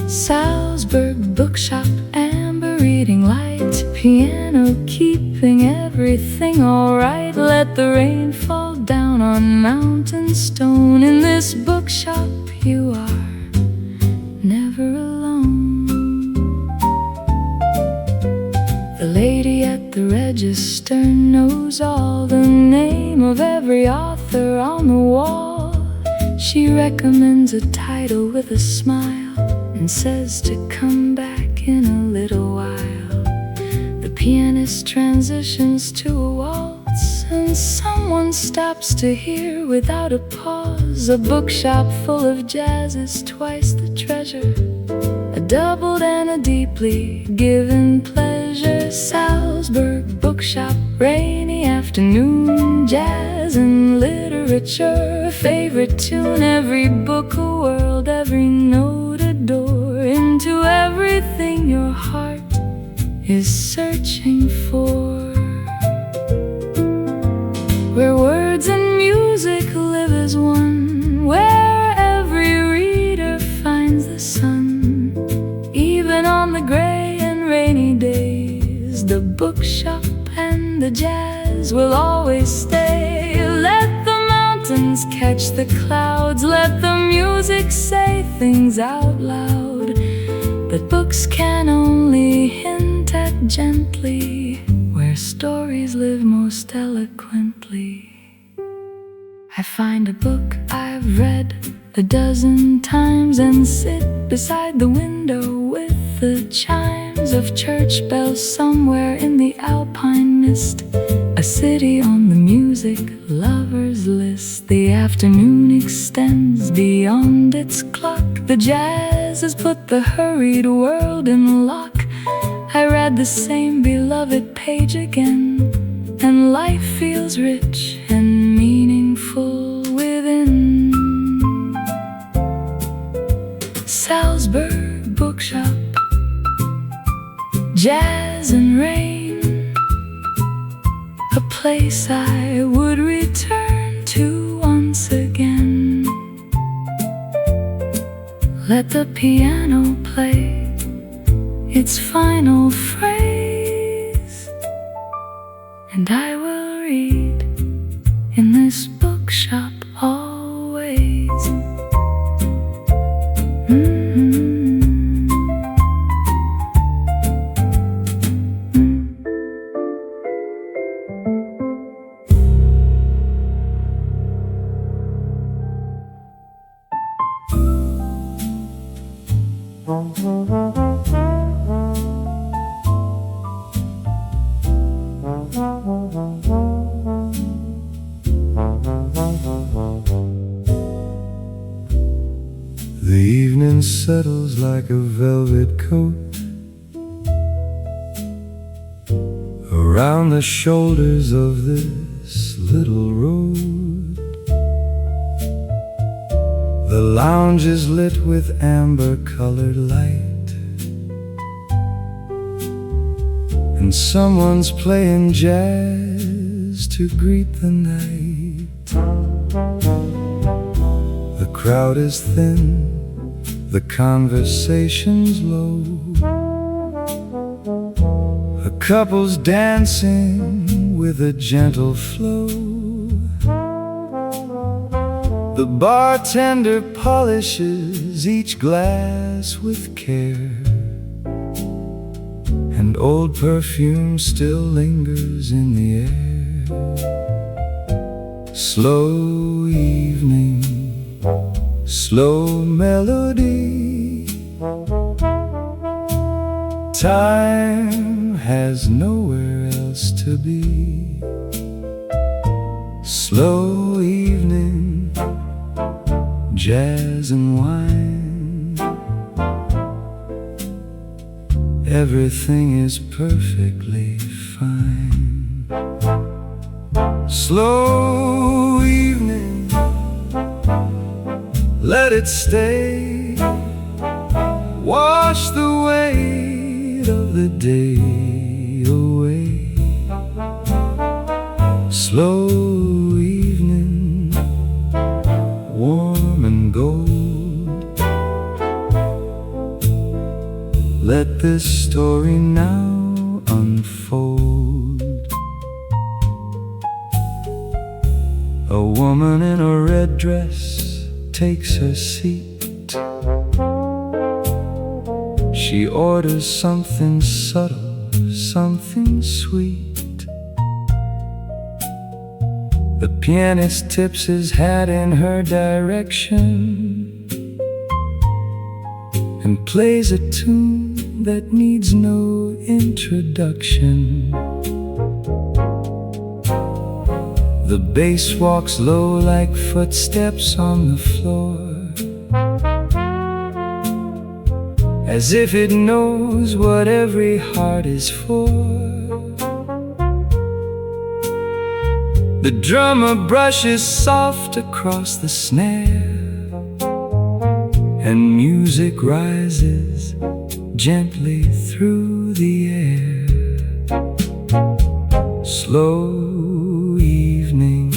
Salzburg Bookshop, amber reading light, piano keeping everything alright. Let the rain fall down on mountain stone. In this bookshop you are never alone. The lady at the register knows all, the name of every author on the wall. She recommends a title with a smile and says to come back in a little while. The pianist transitions to a waltz, and someone stops to hear without a pause. A bookshop full of jazz is twice the treasure, a doubled and a deeply given pleasure. Salzburg Bookshop, rainy afternoon, jazz and literature, a favorite tune. Every book a world, every note a door into everything your heart is searching for. Where words and music live as one, where every reader finds the sun. Even on the gray and rainy days, the bookshop and the jazz will always stay. Let the mountains catch the clouds, let the music say things out loud that books can only hint at gently, where stories live most eloquently. I find a book I've read a dozen times and sit beside the window with the chimes of church bells somewhere in the alpine mist. A city on the music lover's list. The afternoon extends beyond its clock. The jazz has put the hurried world in lock. I read the same beloved page again, and life feels rich and meaningful within. Salzburg Bookshop, jazz and rain, a place I would return to once again. Let the piano play its final phrase, and I will read in this bookshop always. settles like a velvet coat around the shoulders of this little road. The lounge is lit with amber-colored light, and someone's playing jazz to greet the night. The crowd is thin, the conversation's low. A couple's dancing with a gentle flow. The bartender polishes each glass with care, and old perfume still lingers in the air. Slow evening, slow melody. Time has nowhere else to be. Slow evening, jazz and wine. Everything is perfectly fine. Slow evening, let it stay. Wash the weight of the day away. Slow evening, warm and gold. Let this story now unfold. A woman in a red dress takes her seat. She orders something subtle, something sweet. The pianist tips his hat in her direction and plays a tune that needs no introduction. The bass walks low like footsteps on the floor, as if it knows what every heart is for. The drummer brushes soft across the snare, and music rises gently through the air. Slow evening,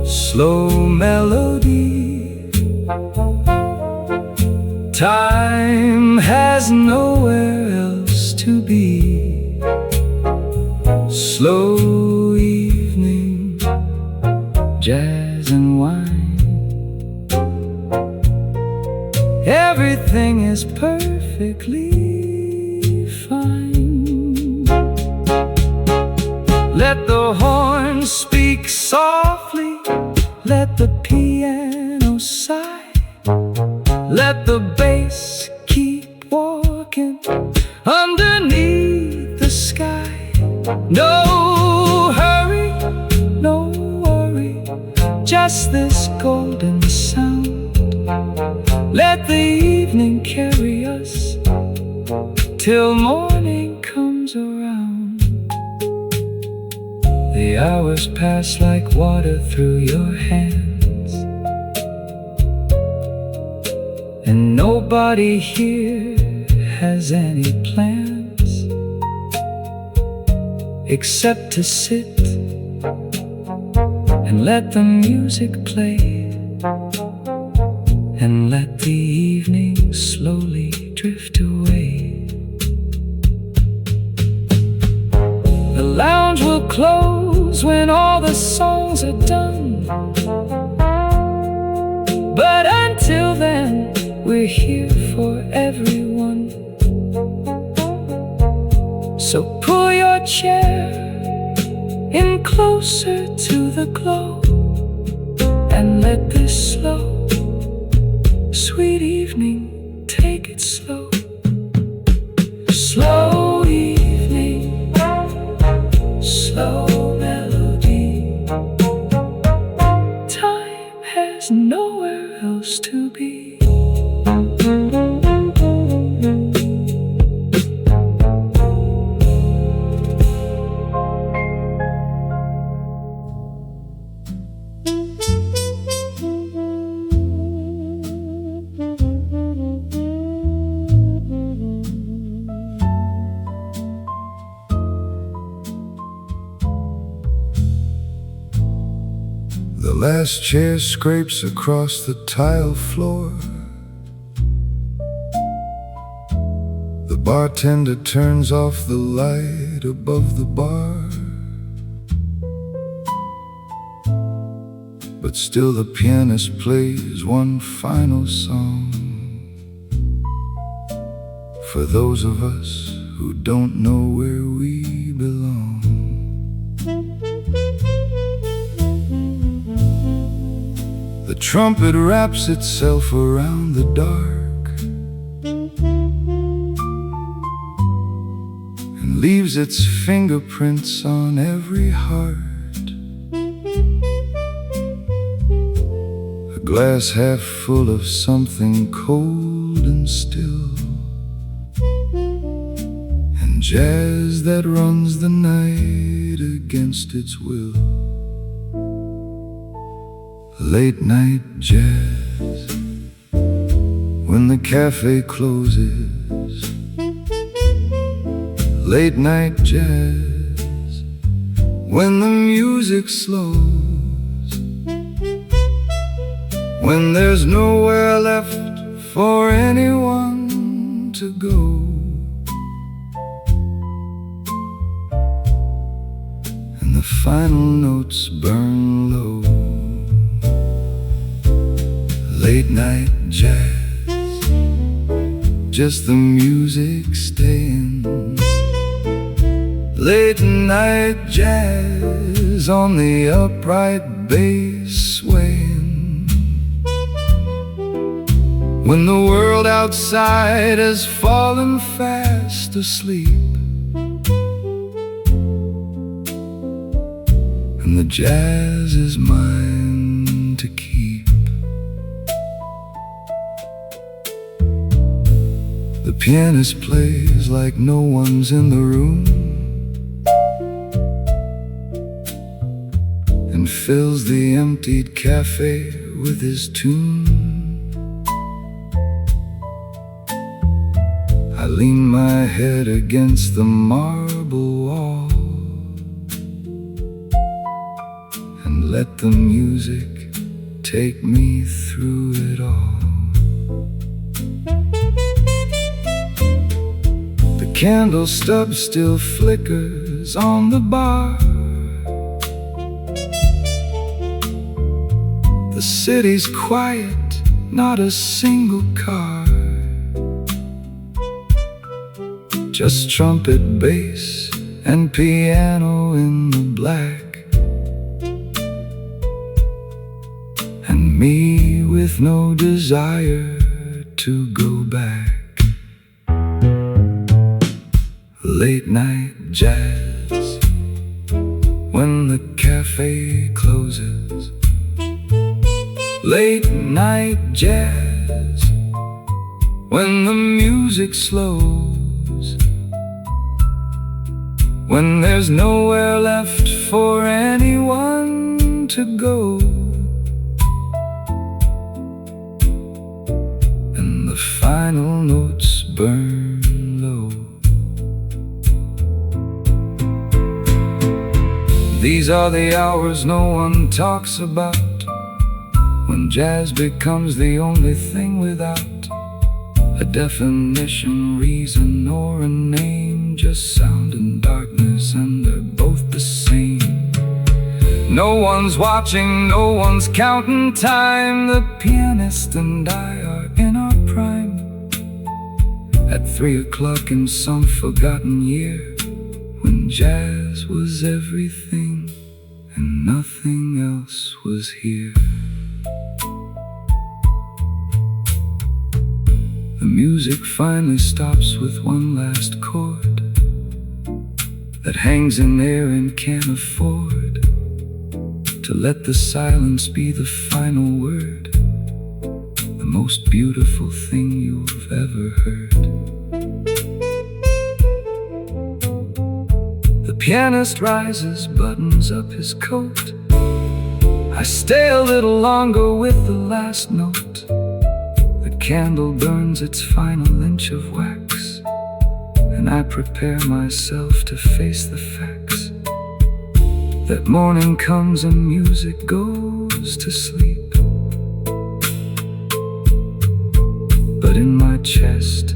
slow melody. Time has nowhere else to be. Slow evening, jazz and wine. Everything is perfectly fine. Let the horn speak softly, let the piano sigh. Let the bass keep walking underneath the sky. No hurry, no worry, just this golden sound. Let the evening carry us till morning comes around. The hours pass like water through your hands, and nobody here has any plans except to sit and let the music play, and let the evening slowly drift away. The lounge will close when all the songs are done, but until then we're here for everyone. So pull your chair in closer to the glow, and let this slow, sweet evening take it slow. Slow evening, slow melody. Time has nowhere else to be. The last chair scrapes across the tile floor. The bartender turns off the light above the bar. But still the pianist plays one final song for those of us who don't know where we belong. The trumpet wraps itself around the dark and leaves its fingerprints on every heart. A glass half full of something cold and still, and jazz that runs the night against its will. Late night jazz when the cafe closes. Late night jazz when the music slows. When there's nowhere left for anyone to go. And the final notes burn low. Late night jazz, just the music staying. Late night jazz on the upright bass swaying. When the world outside has fallen fast asleep, and the jazz is mine to keep. The pianist plays like no one's in the room and fills the emptied cafe with his tune. I lean my head against the marble wall and let the music take me through it all. The candle stub still flickers on the bar. The city's quiet, not a single car. Just trumpet, bass, and piano in the black, and me with no desire to go back. Late night jazz when the cafe closes. Late night jazz when the music slows. When there's nowhere left for anyone to go, and the final notes burn low. These are the hours no one talks about, when jazz becomes the only thing without a definition, reason, or a name. Just sound and darkness, and they're both the same. No one's watching, no one's counting time. The pianist and I are in our prime, at 3 o'clock in some forgotten year, when jazz was everything and nothing else was here. The music finally stops with one last chord that hangs in there and can't afford to let the silence be the final word, the most beautiful thing you've ever heard. The pianist rises, buttons up his coat. I stay a little longer with the last note. The candle burns its final inch of wax, and I prepare myself to face the facts. that morning comes and music goes to sleep. But in my chest,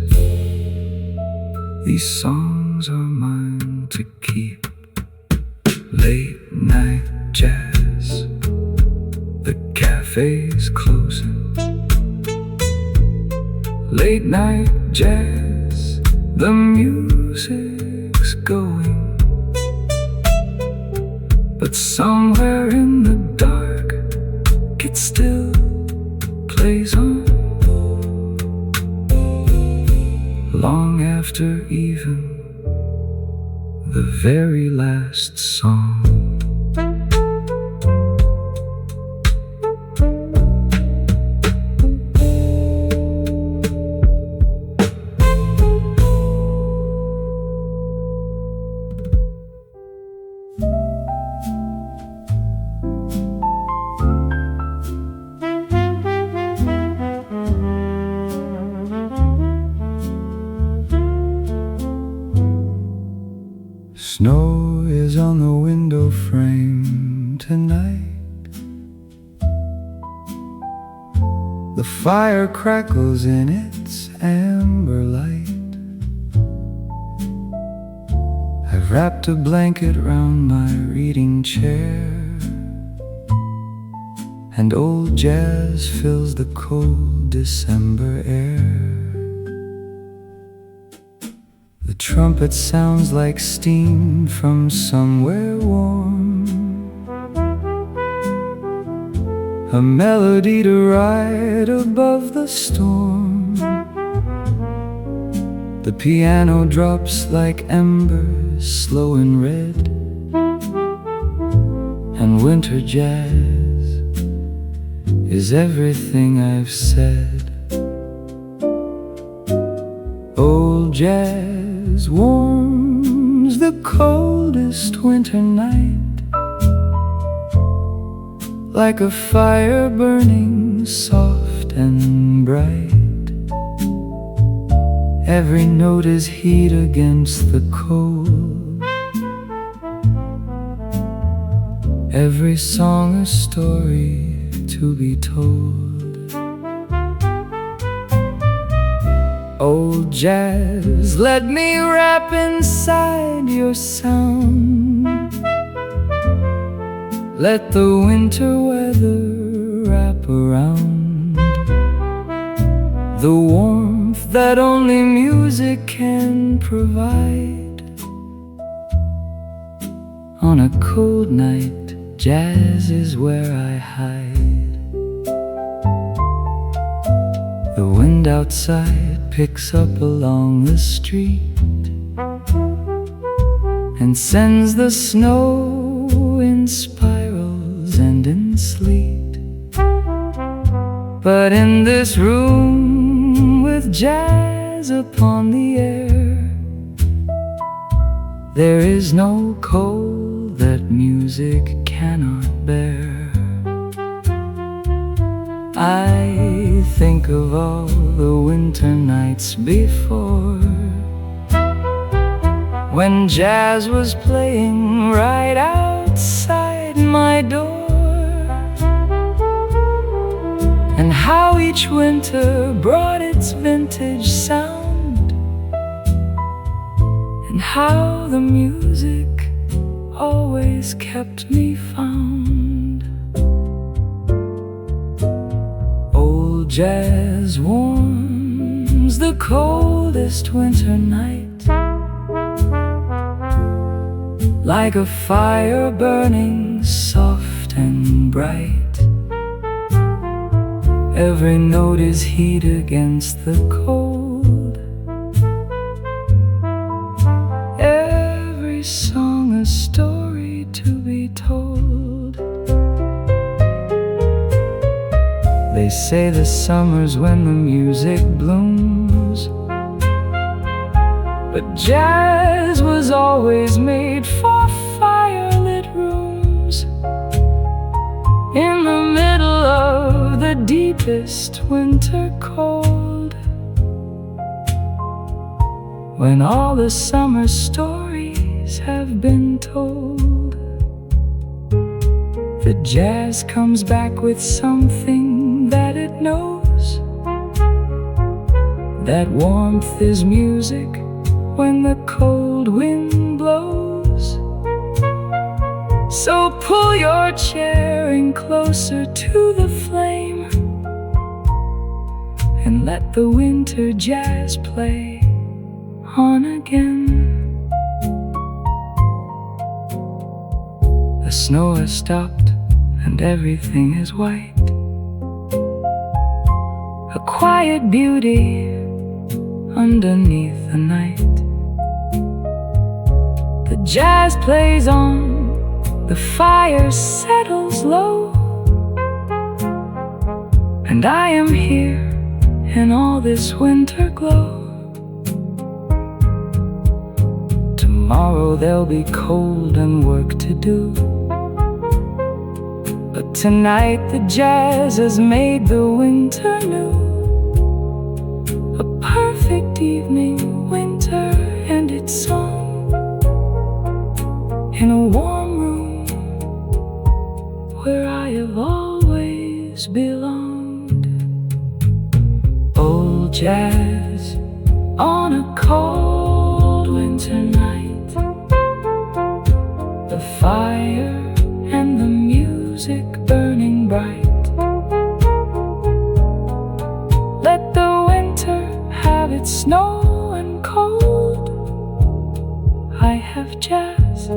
these songs are mine to keep. Late night jazz, the cafe's closing. Late night jazz, the music's going. But somewhere in the dark, it still plays on, long after even the very last song. Snow is on the window frame tonight. The fire crackles in its amber light. I've wrapped a blanket round my reading chair, and old jazz fills the cold December air. The trumpet sounds like steam from somewhere warm, a melody to ride above the storm. The piano drops like embers, slow and red, and winter jazz is everything I've said. Old jazz warms the coldest winter night, like a fire burning soft and bright. Every note is heat against the cold, every song a story to be told. Old jazz, let me wrap inside your sound. Let the winter weather wrap around the warmth that only music can provide. On a cold night, jazz is where I hide. The wind outside picks up along the street and sends the snow in spirals and in sleet. But in this room with jazz upon the air, there is no cold that music cannot bear. I think of all the winter nights before, when jazz was playing right outside my door, and how each winter brought its vintage sound, and how the music always kept me found. Old jazz warms the coldest winter night, like a fire burning soft and bright. Every note is heat against the cold, every song a story to be told. They say the summer's when the music blooms, but jazz was always made for firelit rooms, in the middle of the deepest winter cold, when all the summer stories have been told. The jazz comes back with something that it knows. That warmth is music when the cold wind blows. So pull your chair in closer to the flame and let the winter jazz play on again. The snow has stopped and everything is white. A quiet beauty underneath the night. The jazz plays on, the fire settles low, and I am here in all this winter glow. Tomorrow there'll be cold and work to do, but tonight the jazz has made the winter new. A perfect evening, winter and its song, in a warm room where I have always belonged. Old jazz on a cold winter night. The fire and the music burning bright. Let the winter have its snow and cold. I have jazz,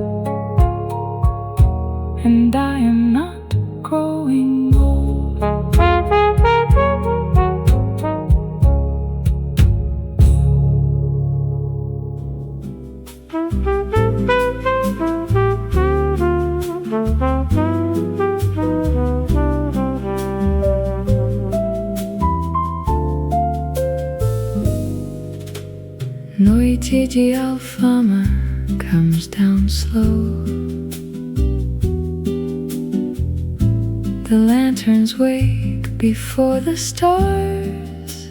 and I am not growing old. Noite de alfama comes down slow. The lanterns wake before the stars.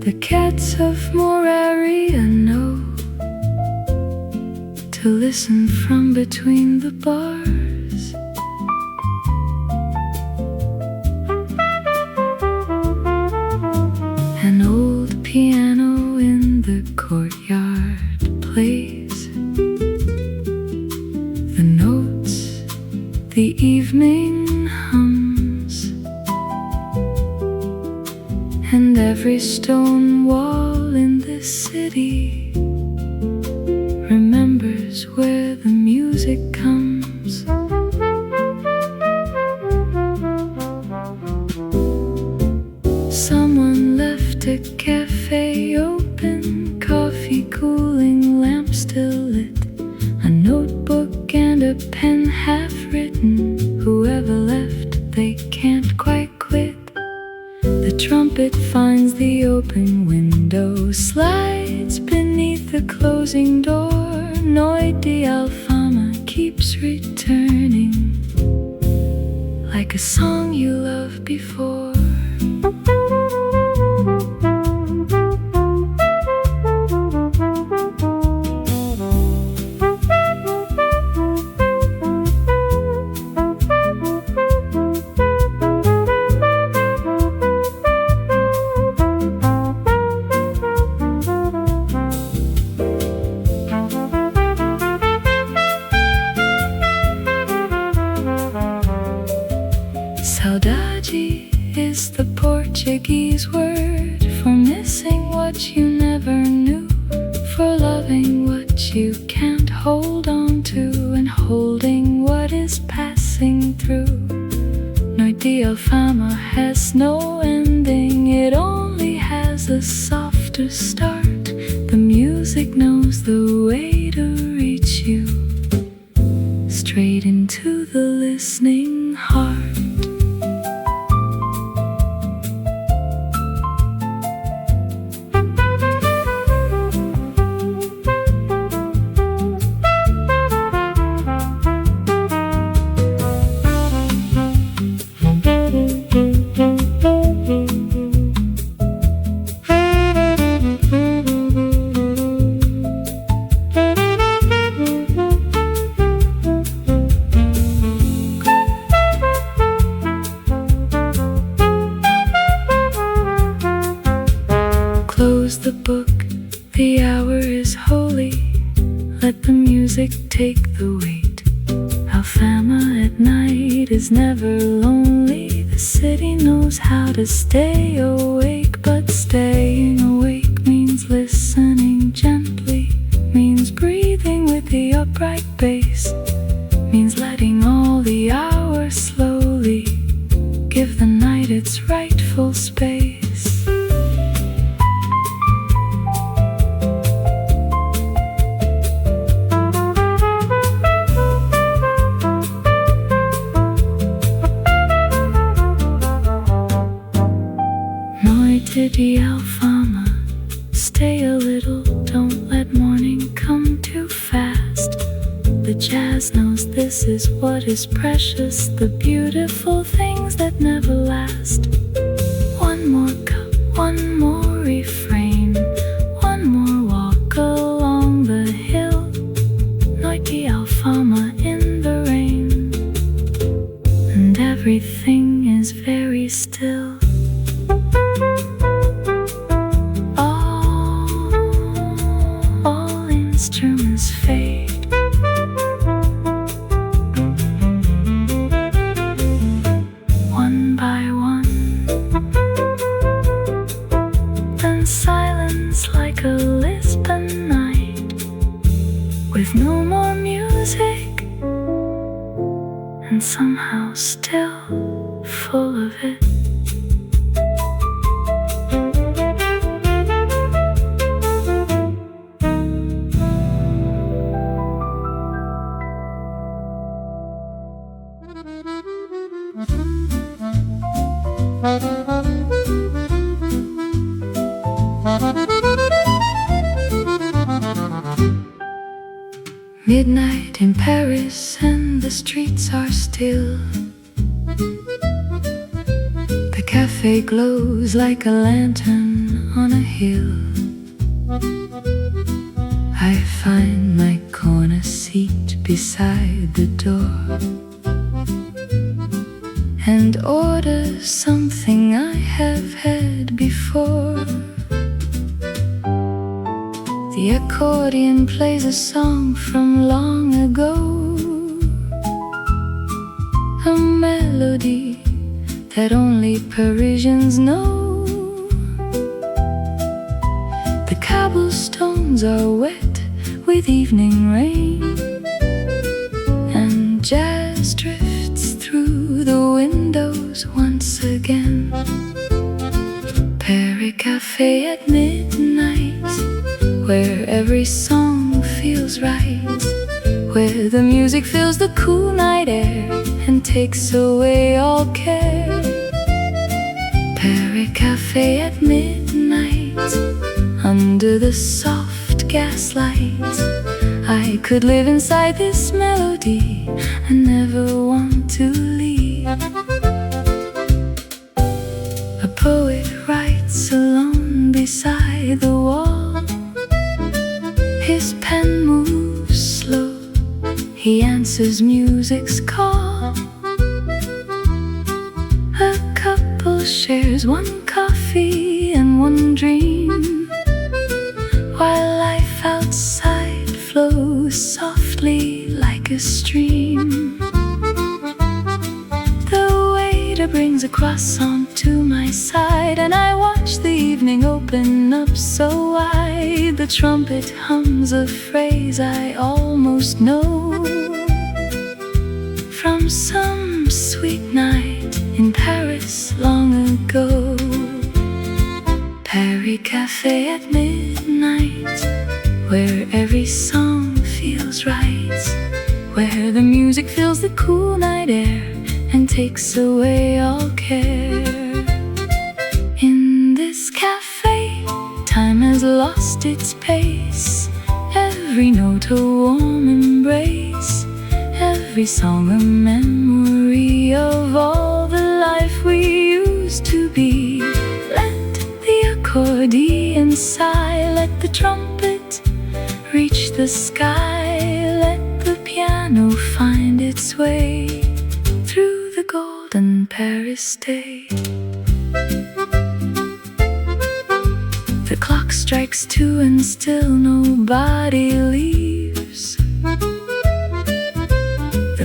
The cats of Mouraria know to listen from between the bars. An old piano in the courtyard plays the notes the evening hums, and every stone wall in this city remembers where the music comes. Someone left a cafe open, coffee cooling, lamp still lit, a notebook and a pen half written. Whoever left, they can't quite quit. The trumpet finds the open window, slides beneath the closing door. Noite de alfama keeps returning, like a song you loved before. Saudade is the Portuguese word for missing what you never knew, for loving what you can't hold on to, and holding what is passing through. Noite de alfama has no ending, it only has a softer start. The music knows the way to reach you, straight into the listening heart. music take the weight. Alfama at night is never lonely. The city knows how to stay awake, but staying awake means listening gently, means breathing with the upright bass, means letting all the hours slowly give the night its rightful space. Noitidi Alfama, stay a little, don't let morning come too fast. The jazz knows this is what is precious, the beautiful things that never last. One more cup, one more refrain, one more walk along the hill. Noiti Alfama in the rain, and everything is very still. All instruments fade. One by one, then silence like a Lisbon night, with no more music, and somehow still full of it. Midnight in Paris and the streets are still. The cafe glows like a lantern on a hill. I find my corner seat beside the door and order something I have had before. The accordion plays a song from long ago, a melody that only Parisians know. The cobblestones are wet with evening rain, and jazz drifts through the windows once again. Paris Café at midnight, where every song feels right, where the music fills the cool night air and takes away all care. Paris Café at midnight, under the soft gaslight, I could live inside this melody and never want to leave. A poet writes alone beside the wall. His pen moves slow, he answers music's call. A couple shares one coffee and one dream, while life outside flows softly like a stream. The waiter brings a croissant to my side, and I watch the evening open up so wide. The trumpet hums a phrase I almost know from some sweet night in Paris long ago. Paris Café at midnight, where every song feels right, where the music fills the cool night air and takes away all care. In this cafe, time has lost its pace, every note a warm embrace, every song a memory of all the life we used to be. Let the accordion sigh, let the trumpet reach the sky, let the piano find its way through the golden Paris day. The clock strikes 2 and still nobody leaves.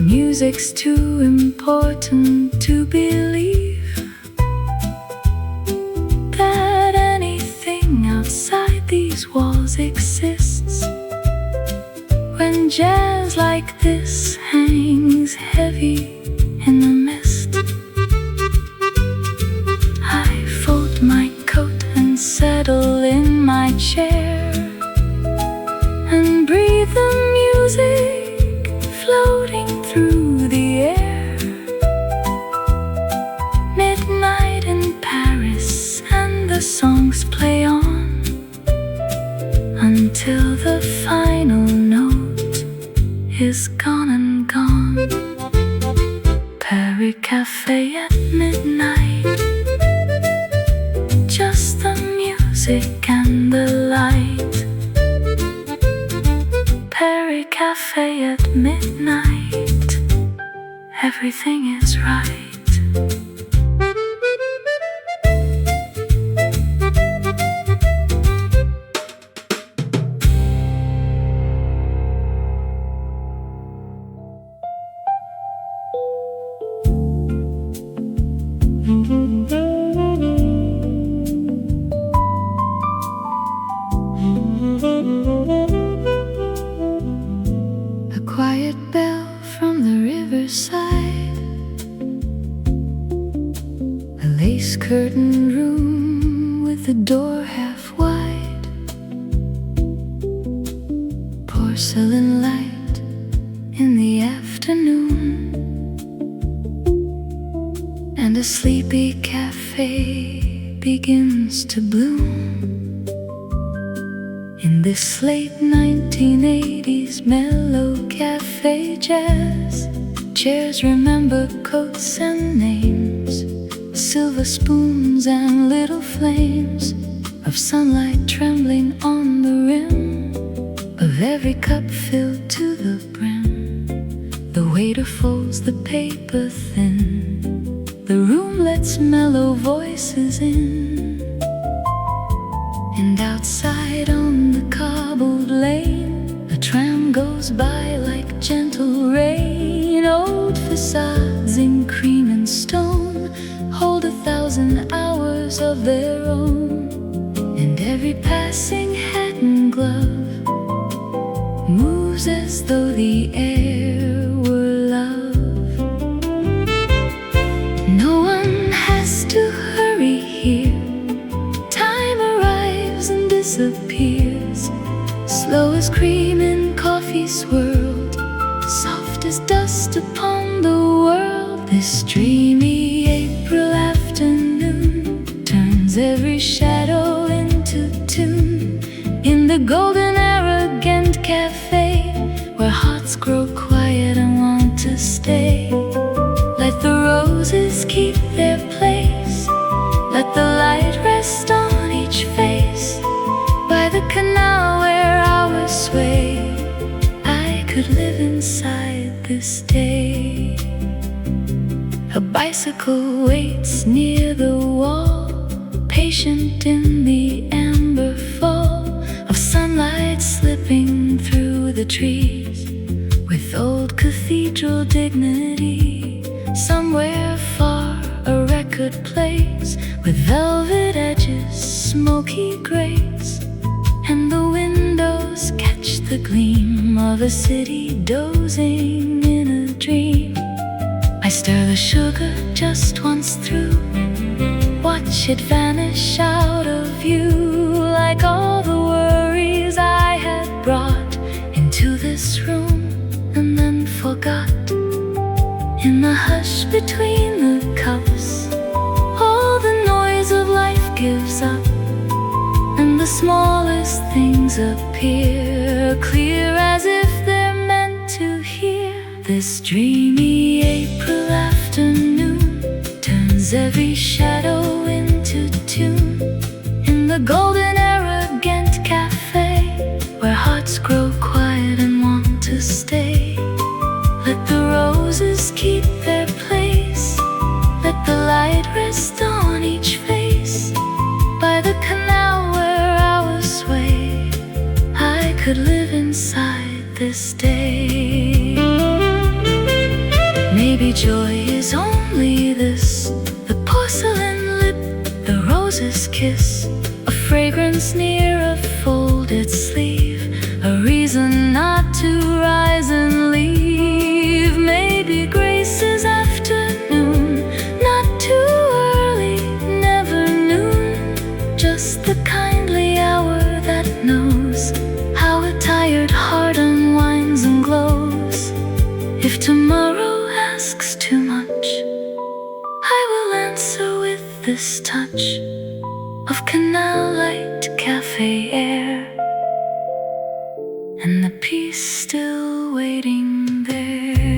music's too important to believe that anything outside these walls exists. When jazz like this hangs heavy in the mist, I fold my coat and settle in my chair and breathe the music floating through the air. Midnight in Paris and the songs play on until the final note is gone and gone. Paris Café at midnight, just the music and the light. Paris Café at midnight, everything is right. A quiet bell from the riverside, a lace-curtained room with the door half wide, porcelain light in the afternoon, and a sleepy cafe begins to bloom. In this late 1980s mellow cafe jazz, chairs remember coats and names, silver spoons and little flames of sunlight trembling on the rim of every cup filled to the brim. The waiter folds the paper thin, the room lets mellow voices in. And outside on the cobbled lane, a tram goes by like gentle rain. Old facades in cream and stone hold 1,000 hours of their own, and every passing hat and glove moves as though the air were love. No one has to hurry here, disappears, slow as cream in coffee swirled, soft as dust upon the world. This dreamy April afternoon turns every shadow into tune. In the golden era Ghent cafe, where hearts grow quiet and want to stay. Let the roses keep their place, let the light rest on each face. By the canal where hours sway, I could live inside this day. A bicycle waits near the wall, patient in the amber fall of sunlight slipping through the trees, with old cathedral dignity. Somewhere far a record plays, with velvet edges, smoky grates, and the windows catch the gleam of a city dozing in a dream. I stir the sugar just once through, watch it vanish out of view, like all the worries I had brought into this room and then forgot. In the hush between the cups, all the noise of life gives up, and the smallest things appear clear as if they're meant to hear. This dreamy April afternoon turns every shadow into tune. In the golden era Ghent cafe, where hearts grow quiet and want to stay. Let the roses keep their place, let the light rest on each face. By the canal where hours sway, I could live inside this day. only joy is only this: the porcelain lip, the rose's kiss, a fragrance near a folded sleeve, a reason not to rise and leave. Maybe grace is afternoon, not too early, never noon, just the kindly hour that knows how a tired heart unwinds and glows. If tomorrow asks too much, I will answer with this touch of canal light, cafe air, and the peace still waiting there.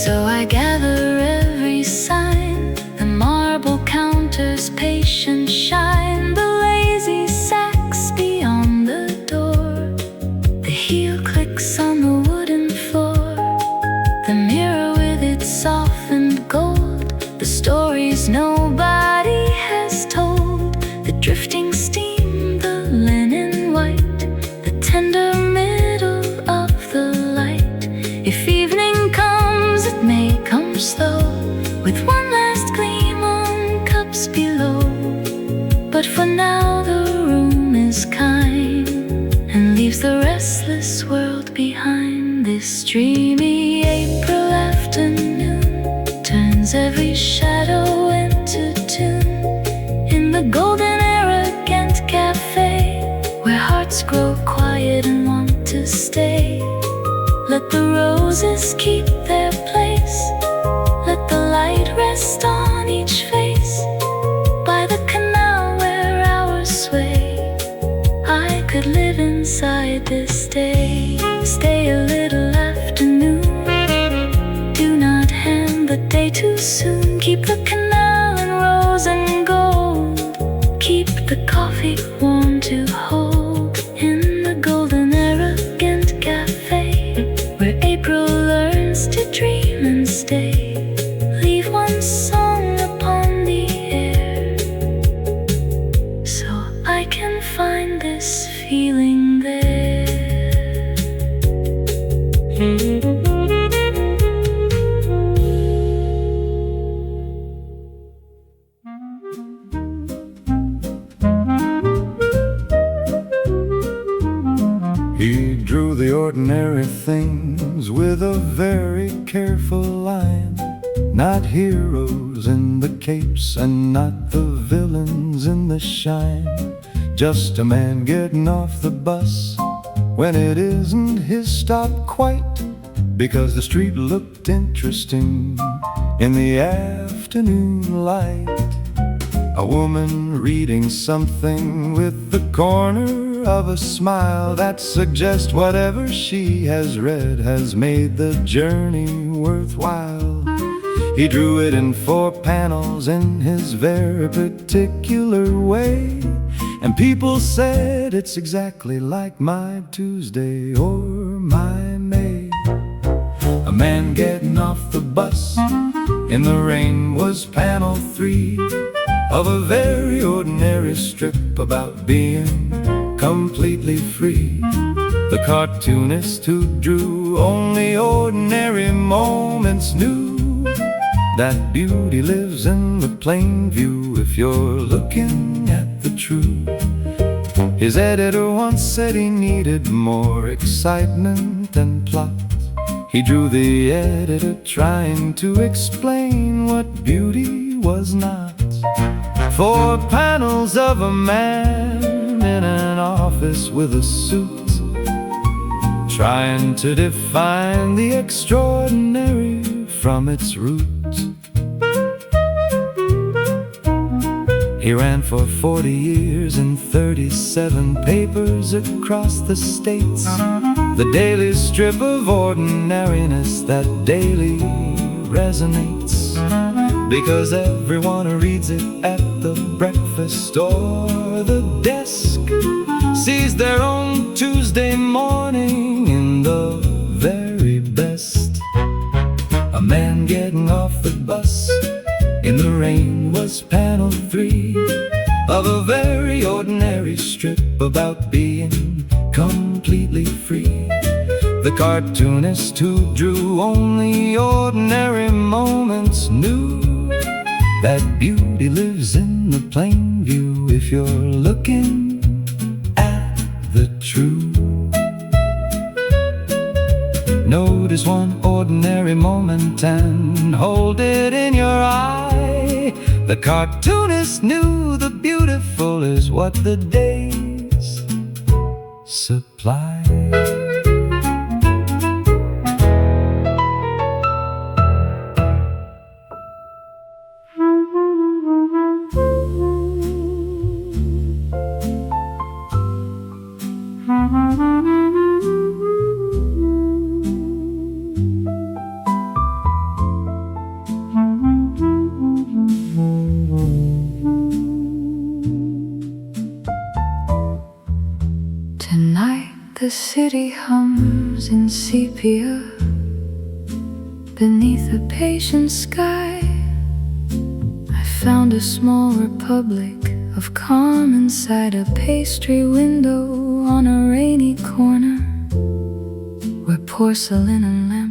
So I gather every sign, the marble counters patient shine, the lazy sacks beyond the door, the heel clicks on the wooden floor, the mirror with its softened gold, the stories nobody has told, the drifting steam, the linen white, the tender middle of the light. If evening comes, it may come slow, with one last gleam on cups below. But for now the room is kind, and leaves the restless world behind. This dreamy April afternoon turns every shadow into tune, in the golden era Ghent Café, where hearts grow quiet and want to stay. Let the roses keep their place, let the light rest on each face, by the canal where hours sway. I could live inside this day, stay a little afternoon, do not hand the day too soon. Keep the canal in rose and gold, keep the coffee warm to hold, in the golden era Ghent Café, where April learns to dream and stay. Leave one song upon the air, so I can find this feeling there. He drew the ordinary things with a very careful line, not heroes in the capes and not the villains in the shine, just a man getting off the bus when it isn't his stop quite, because the street looked interesting in the afternoon light. A woman reading something with the corner of a smile that suggests whatever she has read has made the journey worthwhile. He drew it in 4 panels in his very particular way, and people said it's exactly like my Tuesday or my May. A man getting off the bus in the rain was panel 3 of a very ordinary strip about being completely free. The cartoonist who drew only ordinary moments knew that beauty lives in the plain view if you're looking at the truth. His editor once said he needed more excitement and plot. He drew the editor trying to explain what beauty was not. 4 panels of a man in an office with a suit, trying to define the extraordinary from its root. He ran for 40 years in 37 papers across the states, the daily strip of ordinariness that daily resonates, because everyone reads it at the breakfast or the desk, sees their own Tuesday morning in the very best. A man getting off the bus in the rain was panel 3 of a very ordinary strip about being completely free. The cartoonist who drew only ordinary moments knew that beauty lives in the plain view if you're looking at the truth. Notice one ordinary moment and hold it in your eye. The cartoonist knew the beautiful is what the days supply. Tonight the city hums in sepia beneath a patient sky. I found a small republic of calm inside a pastry window on a rainy corner where porcelain and lamp